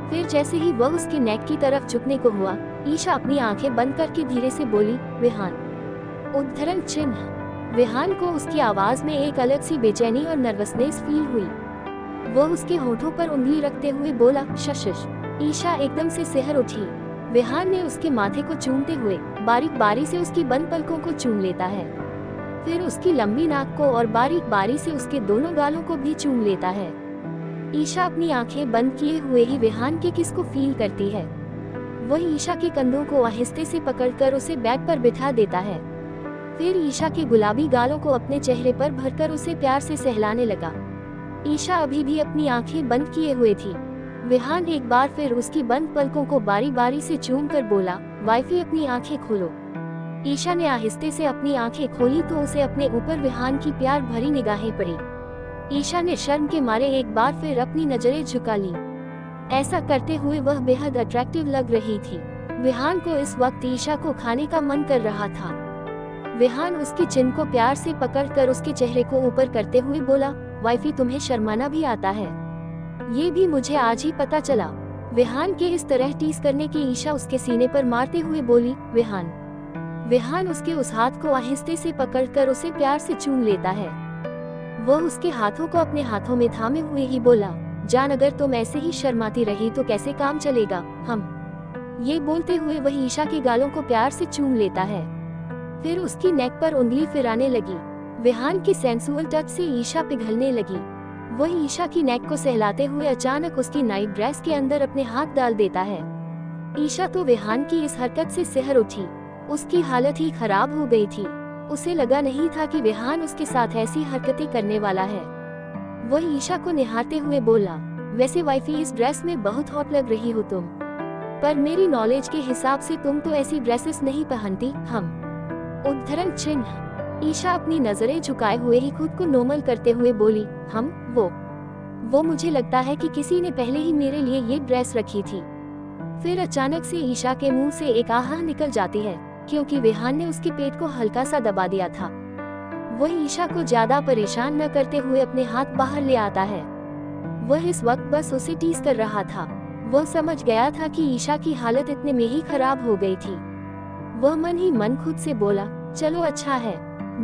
फिर जैसे ही वह उसके नेक की तरफ झुकने को हुआ, ईशा अपनी आंखें बंद करके धीरे से बोली, विहान। उद्धरण चिन्ह। विहान को उसकी आवाज में एक अलग सी बेचैनी और नर्वसनेस फील हुई। वह उसके होठों पर उंगली रखते हुए बोला, शशिश। ईशा एकदम से सिहर उठी। विहान ने उसके माथे को चूमते हुए बारीक बारी से उसकी बंद पलकों को चूम लेता है। फिर उसकी लंबी नाक को और बारीक बारी से उसके दोनों गालों को भी चूम लेता है। ईशा अपनी आंखें बंद किए हुए ही विहान के किस को फील करती है। वह ईशा के कंधों को आहिस्ते से पकड़कर उसे बेड पर बिठा देता है। फिर ईशा के गुलाबी गालों को अपने चेहरे पर भरकर उसे प्यार से सहलाने लगा। ईशा अभी भी अपनी आंखें बंद किए हुए थी। विहान एक बार फिर उसकी बंद पलकों को बारी बारी से चूम कर बोला, वाइफी अपनी आंखें खोलो। ईशा ने आहिस्ते से अपनी आंखें खोली तो उसे अपने ऊपर विहान की प्यार भरी निगाहें पड़ी। ईशा ने शर्म के मारे एक बार फिर अपनी नजरें झुका ली। ऐसा करते हुए वह बेहद अट्रैक्टिव लग रही थी। विहान को इस वक्त ईशा को खाने का मन कर रहा था। विहान उसकी चिन को प्यार से पकड़कर उसके चेहरे को ऊपर करते हुए बोला, वाइफी तुम्हें शर्माना भी आता है? ये भी मुझे आज ही पता चला। विहान के इस तरह टीस करने की ईशा उसके सीने पर मारते हुए बोली, विहान उसके उस हाथ को आहिस्ते से पकड़कर उसे प्यार से चूम लेता है। वह उसके हाथों को अपने हाथों में थामे हुए ही बोला, जान अगर तुम ऐसे ही शर्माती रही तो कैसे काम चलेगा हम। ये बोलते हुए वह ईशा के गालों को प्यार से चूम लेता है, फिर उसकी नेक पर उंगली फिराने लगी। विहान की सेंसुअल टच से ईशा पिघलने लगी। वह ईशा की नेक को सहलाते हुए अचानक उसकी नाइट ड्रेस के अंदर अपने हाथ डाल देता है। ईशा तो विहान की इस हरकत से सिहर उठी। उसकी हालत ही खराब हो गई थी। उसे लगा नहीं था कि विहान उसके साथ ऐसी हरकतें करने वाला है। वह ईशा को निहारते हुए बोला, वैसे वाइफी इस ड्रेस में बहुत हॉट लग रही हो तुम, पर मेरी नॉलेज के हिसाब से तुम तो ऐसी ड्रेसेस नहीं पहनती। हम उद्धरण चिन्ह। ईशा अपनी नजरें झुकाए हुए ही खुद को नॉर्मल करते हुए बोली, हम वो मुझे लगता है कि किसी ने पहले ही मेरे लिए ये ड्रेस रखी थी। फिर अचानक से ईशा के मुंह से एक आह निकल जाती है, क्योंकि विहान ने उसके पेट को हल्का सा दबा दिया था। वह ईशा को ज्यादा परेशान न करते हुए अपने हाथ बाहर ले आता है। वह इस वक्त बस उसे टीज कर रहा था। वह समझ गया था कि ईशा की हालत इतने में ही खराब हो गई थी। वह मन ही मन खुद से बोला, चलो अच्छा है,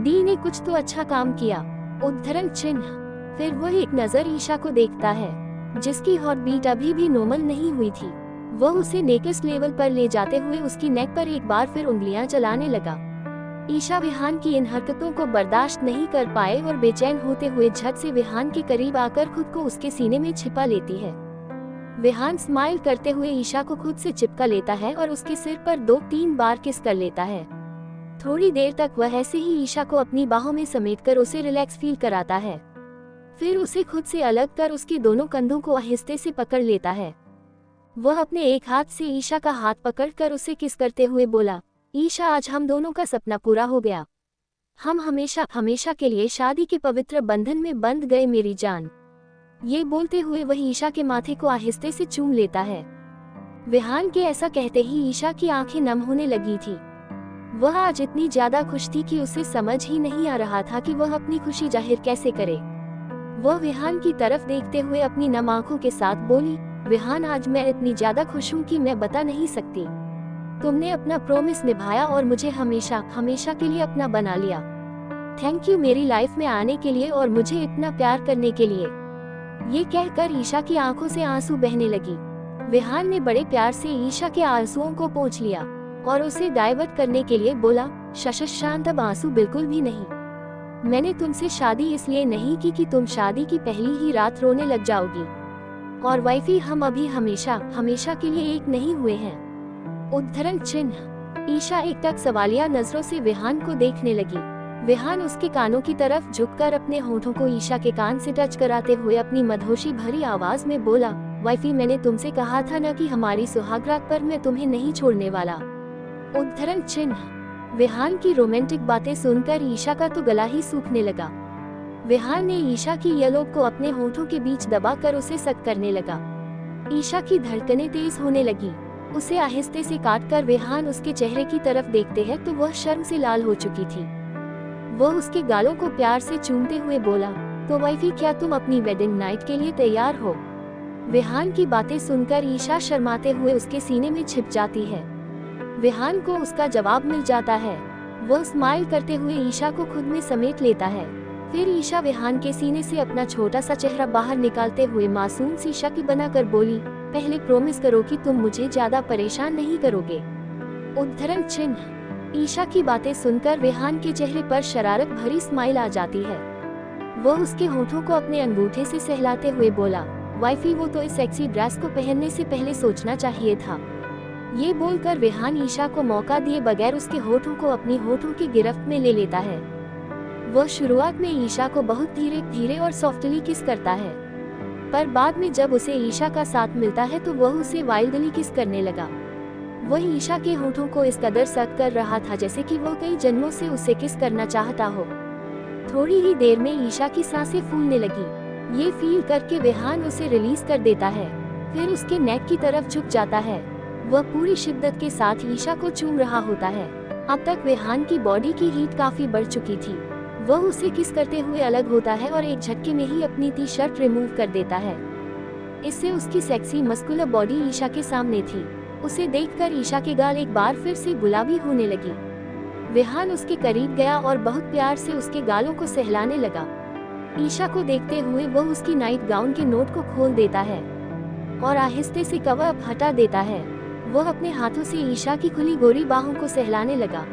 डी ने कुछ तो अच्छा काम किया। उद्धरण चिन्ह। फिर वह एक नजर ईशा को देखता है, जिसकी हॉट बीट अभी भी नॉर्मल नहीं हुई थी। वह उसे नेकेस्ट लेवल पर ले जाते हुए उसकी नेक पर एक बार फिर उंगलियां चलाने लगा। ईशा विहान की इन हरकतों को बर्दाश्त नहीं कर पाए और बेचैन होते हुए झट से विहान के करीब आकर खुद को उसके सीने में छिपा लेती है। विहान स्माइल करते हुए ईशा को खुद से चिपका लेता है और उसके सिर पर 2-3 बार किस कर लेता है। थोड़ी देर तक वह ऐसे ही ईशा को अपनी बाहों में समेटकर उसे रिलैक्स फील कराता है। फिर उसे खुद से अलग कर उसके दोनों कंधों को आहिस्ते से पकड़ लेता है। वह अपने एक हाथ से ईशा का हाथ पकड़कर उसे किस करते हुए बोला, ईशा आज हम दोनों का सपना पूरा हो गया। हम हमेशा हमेशा के लिए शादी के पवित्र बंधन में बंध गए मेरी जान। ये बोलते हुए वह ईशा के माथे को आहिस्ते से चूम लेता है। विहान के ऐसा कहते ही ईशा की आंखें नम होने लगी थी। वह आज इतनी ज्यादा खुश थी कि उसे समझ ही नहीं आ रहा था कि वह अपनी खुशी जाहिर कैसे करे। वह विहान की तरफ देखते हुए अपनी नम आंखों के साथ बोली, विहान आज मैं इतनी ज्यादा खुश हूँ कि मैं बता नहीं सकती। तुमने अपना प्रॉमिस निभाया और मुझे हमेशा हमेशा के लिए अपना बना लिया। थैंक यू मेरी लाइफ में आने के लिए और मुझे इतना प्यार करने के लिए। ये कहकर ईशा की आंखों से आंसू बहने लगी। विहान ने बड़े प्यार से ईशा के आंसुओं को पोंछ लिया और उसे डाइवर्ट करने के लिए बोला, शांत, अब आंसू बिल्कुल भी नहीं। मैंने तुमसे शादी इसलिए नहीं की कि तुम शादी की पहली ही रात रोने लग जाओगी। और वाइफी हम अभी हमेशा हमेशा के लिए एक नहीं हुए हैं। उद्धरण चिन्ह। ईशा एक टक सवालिया नजरों से विहान को देखने लगी। विहान उसके कानों की तरफ झुककर अपने होठों को ईशा के कान से टच कराते हुए अपनी मधोशी भरी आवाज में बोला, वाइफी मैंने तुमसे कहा था न कि हमारी सुहागरात पर मैं तुम्हें नहीं छोड़ने वाला। उद्धरण चिन्ह। विहान की रोमांटिक बातें सुनकर ईशा का तो गला ही सूखने लगा। विहान ने ईशा की येलोब को अपने होठों के बीच दबाकर उसे सक करने लगा। ईशा की धड़कनें तेज होने लगी। उसे आहिस्ते से काटकर विहान उसके चेहरे की तरफ देखते हैं तो वह शर्म से लाल हो चुकी थी। वह उसके गालों को प्यार से चूमते हुए बोला, तो वाइफी क्या तुम अपनी वेडिंग नाइट के लिए तैयार हो? विहान की बातें सुनकर ईशा शर्माते हुए उसके सीने में छिप जाती है। विहान को उसका जवाब मिल जाता है। वह स्माइल करते हुए ईशा को खुद में समेट लेता है। फिर ईशा विहान के सीने से अपना छोटा सा चेहरा बाहर निकालते हुए मासूम सी शक्ल बनाकर बोली, पहले प्रॉमिस करो कि तुम मुझे ज्यादा परेशान नहीं करोगे। उद्धरण चिन्ह। ईशा की बातें सुनकर विहान के चेहरे पर शरारत भरी स्माइल आ जाती है। वह उसके होठों को अपने अंगूठे से सहलाते हुए बोला, वाइफी वो तो इस सेक्सी ड्रेस को पहनने से पहले सोचना चाहिए था। ये बोलकर विहान ईशा को मौका दिए बगैर उसके होठों को अपनी होठों की गिरफ्त में ले लेता है। वह शुरुआत में ईशा को बहुत धीरे धीरे और सॉफ्टली किस करता है, पर बाद में जब उसे ईशा का साथ मिलता है तो वह उसे वाइल्डली किस करने लगा। वह ईशा के होठों को इस कदर सक कर रहा था जैसे कि वह कई जन्मों से उसे किस करना चाहता हो। थोड़ी ही देर में ईशा की सांसें फूलने लगी। ये फील करके विहान उसे रिलीज कर देता है। फिर उसके नेक की तरफ झुक जाता है। वह पूरी शिद्दत के साथ ईशा को चूम रहा होता है। अब तक विहान की बॉडी की हीट काफी बढ़ चुकी थी। वह उसे किस करते हुए अलग होता है और एक झटके में ही अपनी टी शर्ट रिमूव कर देता है। इससे उसकी सेक्सी मस्कुलर बॉडी ईशा के सामने थी। उसे देखकर ईशा के गाल एक बार फिर से गुलाबी होने लगी। विहान उसके करीब गया और बहुत प्यार से उसके गालों को सहलाने लगा। ईशा को देखते हुए वह उसकी नाइट गाउन के नोट को खोल देता है और आहिस्ते से कवर अप हटा देता है। वह अपने हाथों से ईशा की खुली गोरी बाहों को सहलाने लगा।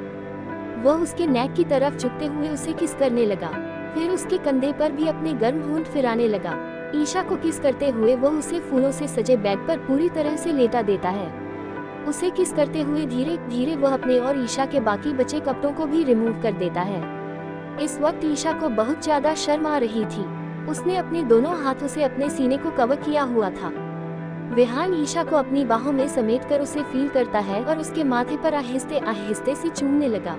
वह उसके नेक की तरफ झुकते हुए उसे किस करने लगा। फिर उसके कंधे पर भी अपने गर्म होंठ फिराने लगा। ईशा को किस करते हुए वह उसे फूलों से सजे बेड पर पूरी तरह से लेटा देता है। उसे किस करते हुए धीरे धीरे वह अपने और ईशा के बाकी बचे कपड़ों को भी रिमूव कर देता है। इस वक्त ईशा को बहुत ज्यादा शर्म आ रही थी। उसने अपने दोनों हाथों से अपने सीने को कवर किया हुआ था। विहान ईशा को अपनी बाहों में समेटकर उसे फील करता है और उसके माथे पर आहिस्ते आहिस्ते से चूमने लगा।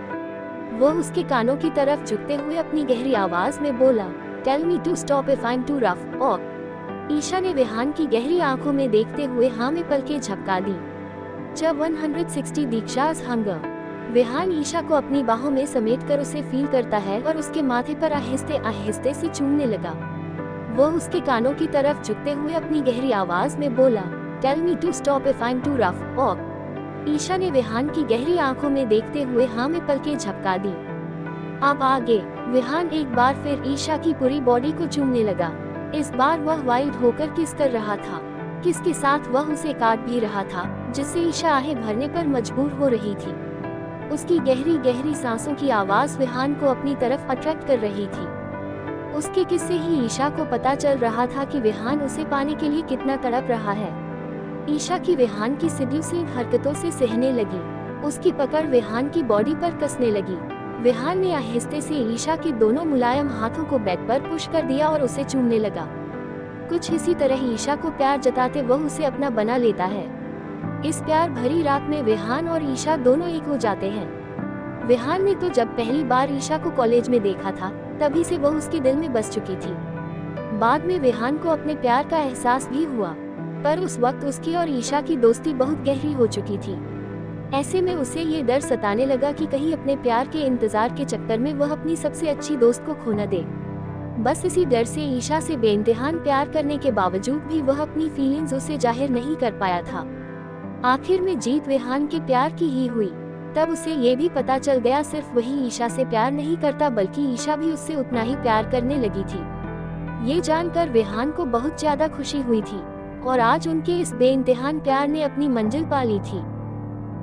वह उसके कानों की तरफ झुकते हुए अपनी गहरी आवाज में बोला, tell me to stop if I am too rough. और ईशा ने विहान की गहरी आंखों में देखते हुए हाँ में पलकें झपका दी। जब 160 दीक्षा's हंगर। विहान ईशा को अपनी बाहों में समेटकर उसे फील करता है और उसके माथे पर आहिस्ते आहिस्ते से चूमने लगा। वह उसके कानों की तरफ झुकते हुए अपनी गहरी आवाज में बोला, tell me to stop if I am too rough. और ईशा ने विहान की गहरी आंखों में देखते हुए हाँ में पलकें झपका दी। अब आगे विहान एक बार फिर ईशा की पूरी बॉडी को चूमने लगा। इस बार वह वाइल्ड होकर किस कर रहा था। किस के साथ वह उसे काट भी रहा था, जिससे ईशा आहें भरने पर मजबूर हो रही थी। उसकी गहरी गहरी सांसों की आवाज विहान को अपनी तरफ अट्रैक्ट कर रही थी। उसके किस्से ही ईशा को पता चल रहा था कि विहान उसे पाने के लिए कितना तड़प रहा है। ईशा की विहान की सिड्यूसिंग हरकतों से सहने लगी। उसकी पकड़ विहान की बॉडी पर कसने लगी। विहान ने आहिस्ते से ईशा के दोनों मुलायम हाथों को बेड पर पुश कर दिया और उसे चूमने लगा। कुछ इसी तरह ईशा को प्यार जताते वह उसे अपना बना लेता है। इस प्यार भरी रात में विहान और ईशा दोनों एक हो जाते हैं। विहान ने तो जब पहली बार ईशा को कॉलेज में देखा था, तभी से वह उसके दिल में बस चुकी थी। बाद में विहान को अपने प्यार का एहसास भी हुआ, पर उस वक्त उसकी और ईशा की दोस्ती बहुत गहरी हो चुकी थी। ऐसे में उसे ये डर सताने लगा कि कहीं अपने प्यार के इंतजार के चक्कर में वह अपनी सबसे अच्छी दोस्त को खो न दे। बस इसी डर से ईशा से बेइंतहान प्यार करने के बावजूद भी वह अपनी फीलिंग्स उसे जाहिर नहीं कर पाया था। आखिर में जीत विहान के प्यार की ही हुई। तब उसे ये भी पता चल गया सिर्फ वही ईशा से प्यार नहीं करता, बल्कि ईशा भी उससे उतना ही प्यार करने लगी थी। ये जानकर विहान को बहुत ज्यादा खुशी हुई थी और आज उनके इस बेइंतहान प्यार ने अपनी मंजिल पा ली थी।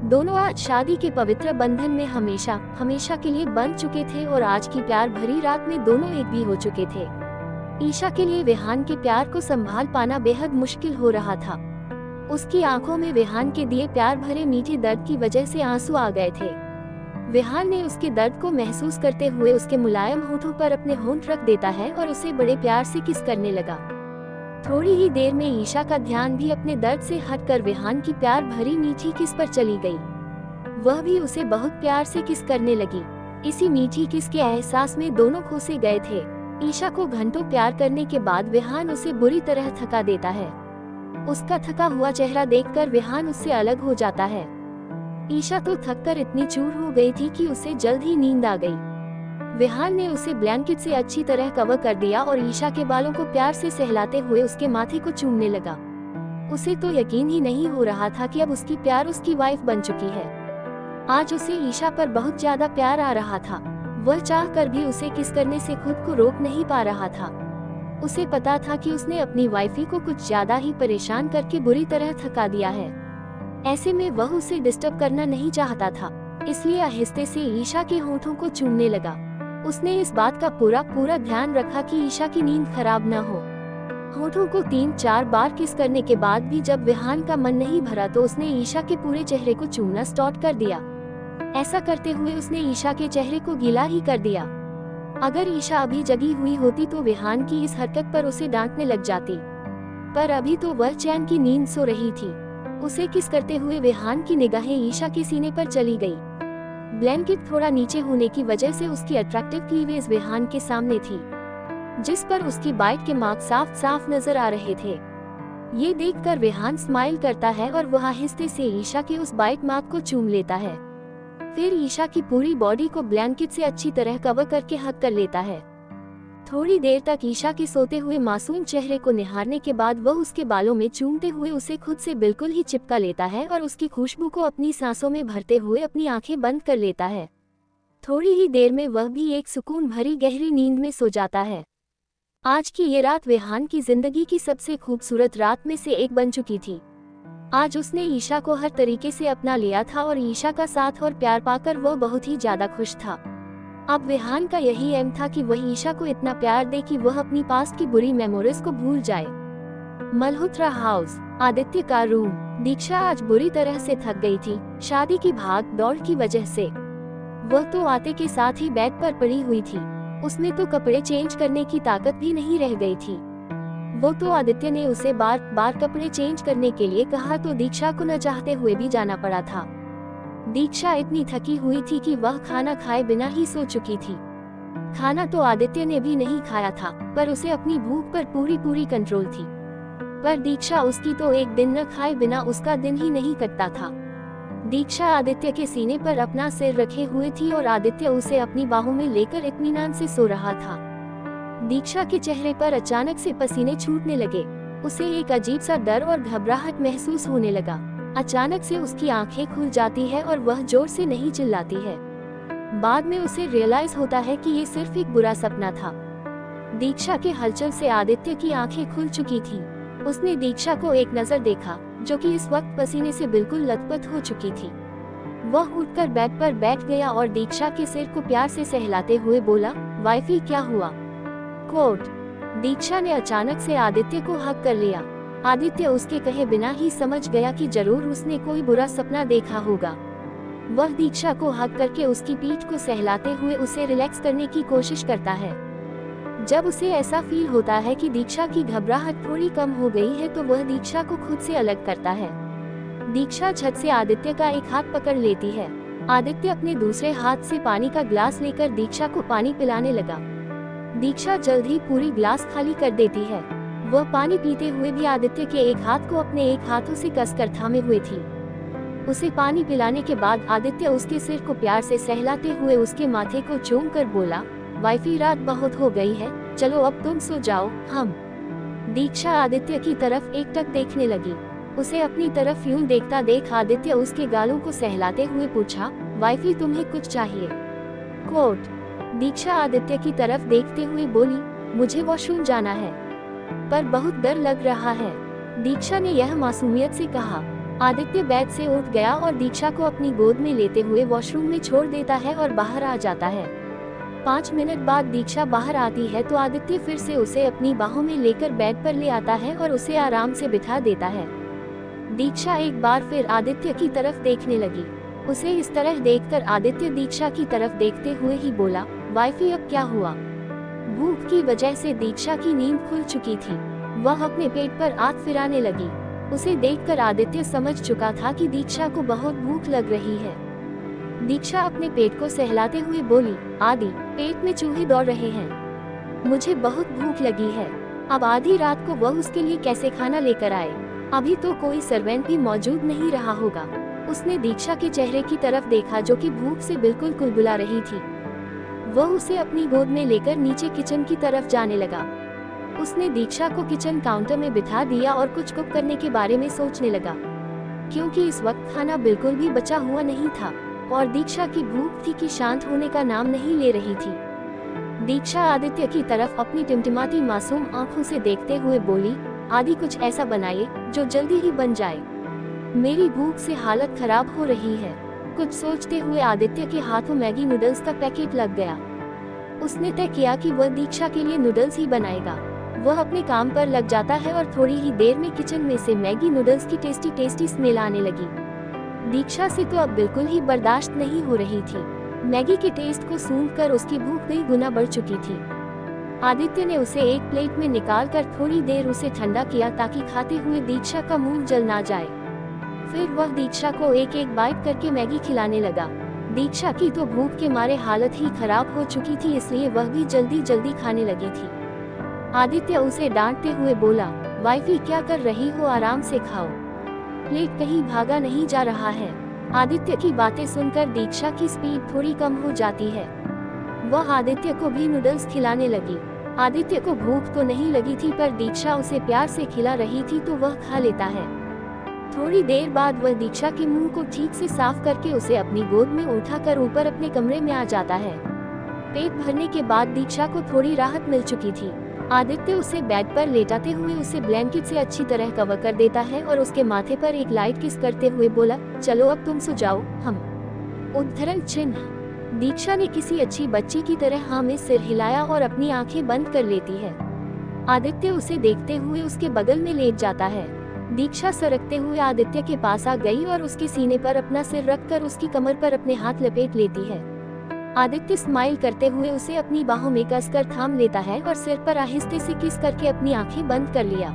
दोनों आज शादी के पवित्र बंधन में हमेशा हमेशा के लिए बंध चुके थे और आज की प्यार भरी रात में दोनों एक भी हो चुके थे। ईशा के लिए विहान के प्यार को संभाल पाना बेहद मुश्किल हो रहा था। उसकी आंखों में विहान के दिए प्यार भरे मीठे दर्द की वजह से आंसू आ गए थे। विहान ने उसके दर्द को महसूस करते हुए उसके मुलायम होठों पर अपने होंठ रख देता है और उसे बड़े प्यार से किस करने लगा। थोड़ी ही देर में ईशा का ध्यान भी अपने दर्द से हटकर विहान की प्यार भरी मीठी किस पर चली गई। वह भी उसे बहुत प्यार से किस करने लगी। इसी मीठी किस के एहसास में दोनों खो से गए थे। ईशा को घंटों प्यार करने के बाद विहान उसे बुरी तरह थका देता है। उसका थका हुआ चेहरा देखकर विहान उससे अलग हो जाता है। ईशा तो थककर इतनी चूर हो गई थी कि उसे जल्द ही नींद आ गई। विहान ने उसे ब्लैंकेट से अच्छी तरह कवर कर दिया और ईशा के बालों को प्यार से सहलाते हुए उसके माथे को चूमने लगा। उसे तो यकीन ही नहीं हो रहा था कि अब उसकी प्यार उसकी वाइफ बन चुकी है। आज उसे ईशा पर बहुत ज्यादा प्यार आ रहा था। वह चाहकर भी उसे किस करने से खुद को रोक नहीं पा रहा था। उसे पता था कि उसने अपनी वाइफी को कुछ ज्यादा ही परेशान करके बुरी तरह थका दिया है। ऐसे में वह उसे डिस्टर्ब करना नहीं चाहता था, इसलिए आहिस्ते से ईशा के होठों को चूमने लगा। उसने इस बात का पूरा ध्यान रखा कि ईशा की नींद खराब न हो। होठों को 3-4 बार किस करने के बाद भी जब विहान का मन नहीं भरा तो उसने ईशा के पूरे चेहरे को चूमना स्टार्ट कर दिया। ऐसा करते हुए उसने ईशा के चेहरे को गीला ही कर दिया। अगर ईशा अभी जगी हुई होती तो विहान की इस हरकत पर उसे डांटने लग जाती, पर अभी तो वह चैन की नींद सो रही थी। उसे किस करते हुए विहान की निगाहें ईशा के सीने पर चली गई। ब्लैंकेट थोड़ा नीचे होने की वजह से उसकी अट्रैक्टिव क्लीवेज विहान के सामने थी, जिस पर उसकी बाइट के मार्क साफ साफ नजर आ रहे थे। ये देखकर विहान स्माइल करता है और वह आहिस्ते से ईशा के उस बाइट मार्क को चूम लेता है। फिर ईशा की पूरी बॉडी को ब्लैंकेट से अच्छी तरह कवर करके हग कर लेता है। थोड़ी देर तक ईशा के सोते हुए मासूम चेहरे को निहारने के बाद वह उसके बालों में चूमते हुए उसे खुद से बिल्कुल ही चिपका लेता है और उसकी खुशबू को अपनी सांसों में भरते हुए अपनी आंखें बंद कर लेता है। थोड़ी ही देर में वह भी एक सुकून भरी गहरी नींद में सो जाता है। आज की ये रात विहान की जिंदगी की सबसे खूबसूरत रात में से एक बन चुकी थी। आज उसने ईशा को हर तरीके से अपना लिया था और ईशा का साथ और प्यार पाकर वह बहुत ही ज्यादा खुश था। अब विहान का यही एम था कि वह ईशा को इतना प्यार दे कि वह अपनी पास्ट की बुरी मेमोरीज को भूल जाए। मल्होत्रा हाउस, आदित्य का रूम। दीक्षा आज बुरी तरह से थक गई थी, शादी की भाग दौड़ की वजह से। वह तो आते के साथ ही बेड पर पड़ी हुई थी। उसने तो कपड़े चेंज करने की ताकत भी नहीं रह गई थी। वो तो आदित्य ने उसे बार बार कपड़े चेंज करने के लिए कहा तो दीक्षा को न चाहते हुए भी जाना पड़ा था। दीक्षा इतनी थकी हुई थी कि वह खाना खाए बिना ही सो चुकी थी। खाना तो आदित्य ने भी नहीं खाया था, पर उसे अपनी भूख पर पूरी कंट्रोल थी। पर दीक्षा उसकी तो एक दिन न खाए बिना उसका दिन ही नहीं कटता था। दीक्षा आदित्य के सीने पर अपना सिर रखे हुए थी और आदित्य उसे अपनी बाहों में लेकर इत्मीनान से सो रहा था। दीक्षा के चेहरे पर अचानक से पसीने छूटने लगे। उसे एक अजीब सा डर और घबराहट महसूस होने लगा। अचानक से उसकी आंखें खुल जाती है और वह जोर से नहीं चिल्लाती है। बाद में उसे रियलाइज होता है कि ये सिर्फ एक बुरा सपना था। दीक्षा के हलचल से आदित्य की आंखें खुल चुकी थी। उसने दीक्षा को एक नजर देखा, जो कि इस वक्त पसीने से बिल्कुल लथपथ हो चुकी थी। वह उठकर बेड पर बैठ गया और दीक्षा के सिर को प्यार से सहलाते हुए बोला, वाइफी क्या हुआ? कोट। दीक्षा ने अचानक से आदित्य को हग कर लिया। आदित्य उसके कहे बिना ही समझ गया कि जरूर उसने कोई बुरा सपना देखा होगा। वह दीक्षा को हग करके उसकी पीठ को सहलाते हुए उसे रिलैक्स करने की कोशिश करता है। जब उसे ऐसा फील होता है कि दीक्षा की घबराहट थोड़ी कम हो गई है तो वह दीक्षा को खुद से अलग करता है। दीक्षा झट से आदित्य का एक हाथ पकड़ लेती है। आदित्य अपने दूसरे हाथ से पानी का ग्लास लेकर दीक्षा को पानी पिलाने लगा। दीक्षा जल्द ही पूरी ग्लास खाली कर देती है। वह पानी पीते हुए भी आदित्य के एक हाथ को अपने एक हाथों से कसकर थामे हुए थी। उसे पानी पिलाने के बाद आदित्य उसके सिर को प्यार से सहलाते हुए उसके माथे को चूम कर बोला, वाइफी रात बहुत हो गई है, चलो अब तुम सो जाओ। हम। दीक्षा आदित्य की तरफ एकटक देखने लगी। उसे अपनी तरफ यूं देखता देख आदित्य उसके गालों को सहलाते हुए पूछा, वाइफी तुम्हें कुछ चाहिए? कोट। दीक्षा आदित्य की तरफ देखते हुए बोली, मुझे वॉशरूम जाना है, पर बहुत डर लग रहा है। दीक्षा ने यह मासूमियत से कहा। आदित्य बेड से उठ गया और दीक्षा को अपनी गोद में लेते हुए वॉशरूम में छोड़ देता है और बाहर आ जाता है। 5 मिनट बाद दीक्षा बाहर आती है तो आदित्य फिर से उसे अपनी बाहों में लेकर बेड पर ले आता है और उसे आराम से बिठा देता है। दीक्षा एक बार फिर आदित्य की तरफ देखने लगी। उसे इस तरह देखकर आदित्य दीक्षा की तरफ देखते हुए ही बोला, वाइफी अब क्या हुआ? भूख की वजह से दीक्षा की नींद खुल चुकी थी। वह अपने पेट पर आंख फिराने लगी। उसे देखकर आदित्य समझ चुका था कि दीक्षा को बहुत भूख लग रही है। दीक्षा अपने पेट को सहलाते हुए बोली, आदि, पेट में चूहे दौड़ रहे हैं, मुझे बहुत भूख लगी है। अब आधी रात को वह उसके लिए कैसे खाना लेकर आए? अभी तो कोई सर्वेंट भी मौजूद नहीं रहा होगा। उसने दीक्षा के चेहरे की तरफ देखा जो कि भूख से बिल्कुल कुलबुला रही थी। वह उसे अपनी गोद में लेकर नीचे किचन की तरफ जाने लगा। उसने दीक्षा को किचन काउंटर में बिठा दिया और कुछ कुक करने के बारे में सोचने लगा, क्योंकि इस वक्त खाना बिल्कुल भी बचा हुआ नहीं था और दीक्षा की भूख थी कि शांत होने का नाम नहीं ले रही थी। दीक्षा आदित्य की तरफ अपनी टिमटिमाती मासूम आंखों से देखते हुए बोली, आदि कुछ ऐसा बनाइए जो जल्दी ही बन जाए, मेरी भूख से हालत खराब हो रही है। कुछ सोचते हुए आदित्य के हाथों मैगी नूडल्स का पैकेट लग गया। उसने तय किया कि वह दीक्षा के लिए नूडल्स ही बनाएगा। वह अपने काम पर लग जाता है और थोड़ी ही देर में किचन में से मैगी नूडल्स की टेस्टी स्मेल आने लगी। दीक्षा से तो अब बिल्कुल ही बर्दाश्त नहीं हो रही थी। मैगी के टेस्ट को सूंघकर उसकी भूख कई गुना बढ़ चुकी थी। आदित्य ने उसे एक प्लेट में निकालकर थोड़ी देर उसे ठंडा किया ताकि खाते हुए दीक्षा का मुंह जल ना जाए। फिर वह दीक्षा को एक एक बाइट करके मैगी खिलाने लगा। दीक्षा की तो भूख के मारे हालत ही खराब हो चुकी थी, इसलिए वह भी जल्दी जल्दी खाने लगी थी। आदित्य उसे डांटते हुए बोला, वाइफी क्या कर रही हो, आराम से खाओ, प्लेट कहीं भागा नहीं जा रहा है। आदित्य की बातें सुनकर दीक्षा की स्पीड थोड़ी कम हो जाती है। वह आदित्य को भी नूडल्स खिलाने लगी। आदित्य को भूख तो नहीं लगी थी, पर दीक्षा उसे प्यार से खिला रही थी तो वह खा लेता है। थोड़ी देर बाद वह दीक्षा के मुंह को ठीक से साफ करके उसे अपनी गोद में उठाकर ऊपर अपने कमरे में आ जाता है। पेट भरने के बाद दीक्षा को थोड़ी राहत मिल चुकी थी। आदित्य उसे बेड पर लेटाते हुए उसे ब्लैंकेट से अच्छी तरह कवर कर देता है और उसके माथे पर एक लाइट किस करते हुए बोला, चलो अब तुम सो जाओ। हम उद्धरण चिन्ह। दीक्षा ने किसी अच्छी बच्ची की तरह हाँ में सिर हिलाया और अपनी आंखें बंद कर लेती है। आदित्य उसे देखते हुए उसके बगल में लेट जाता है। दीक्षा सरकते हुए आदित्य के पास आ गई और उसके सीने पर अपना सिर रखकर उसकी कमर पर अपने हाथ लपेट लेती है। आदित्य स्माइल करते हुए उसे अपनी बाहों में कसकर थाम लेता है और सिर पर आहिस्ते से किस करके अपनी आंखें बंद कर लिया।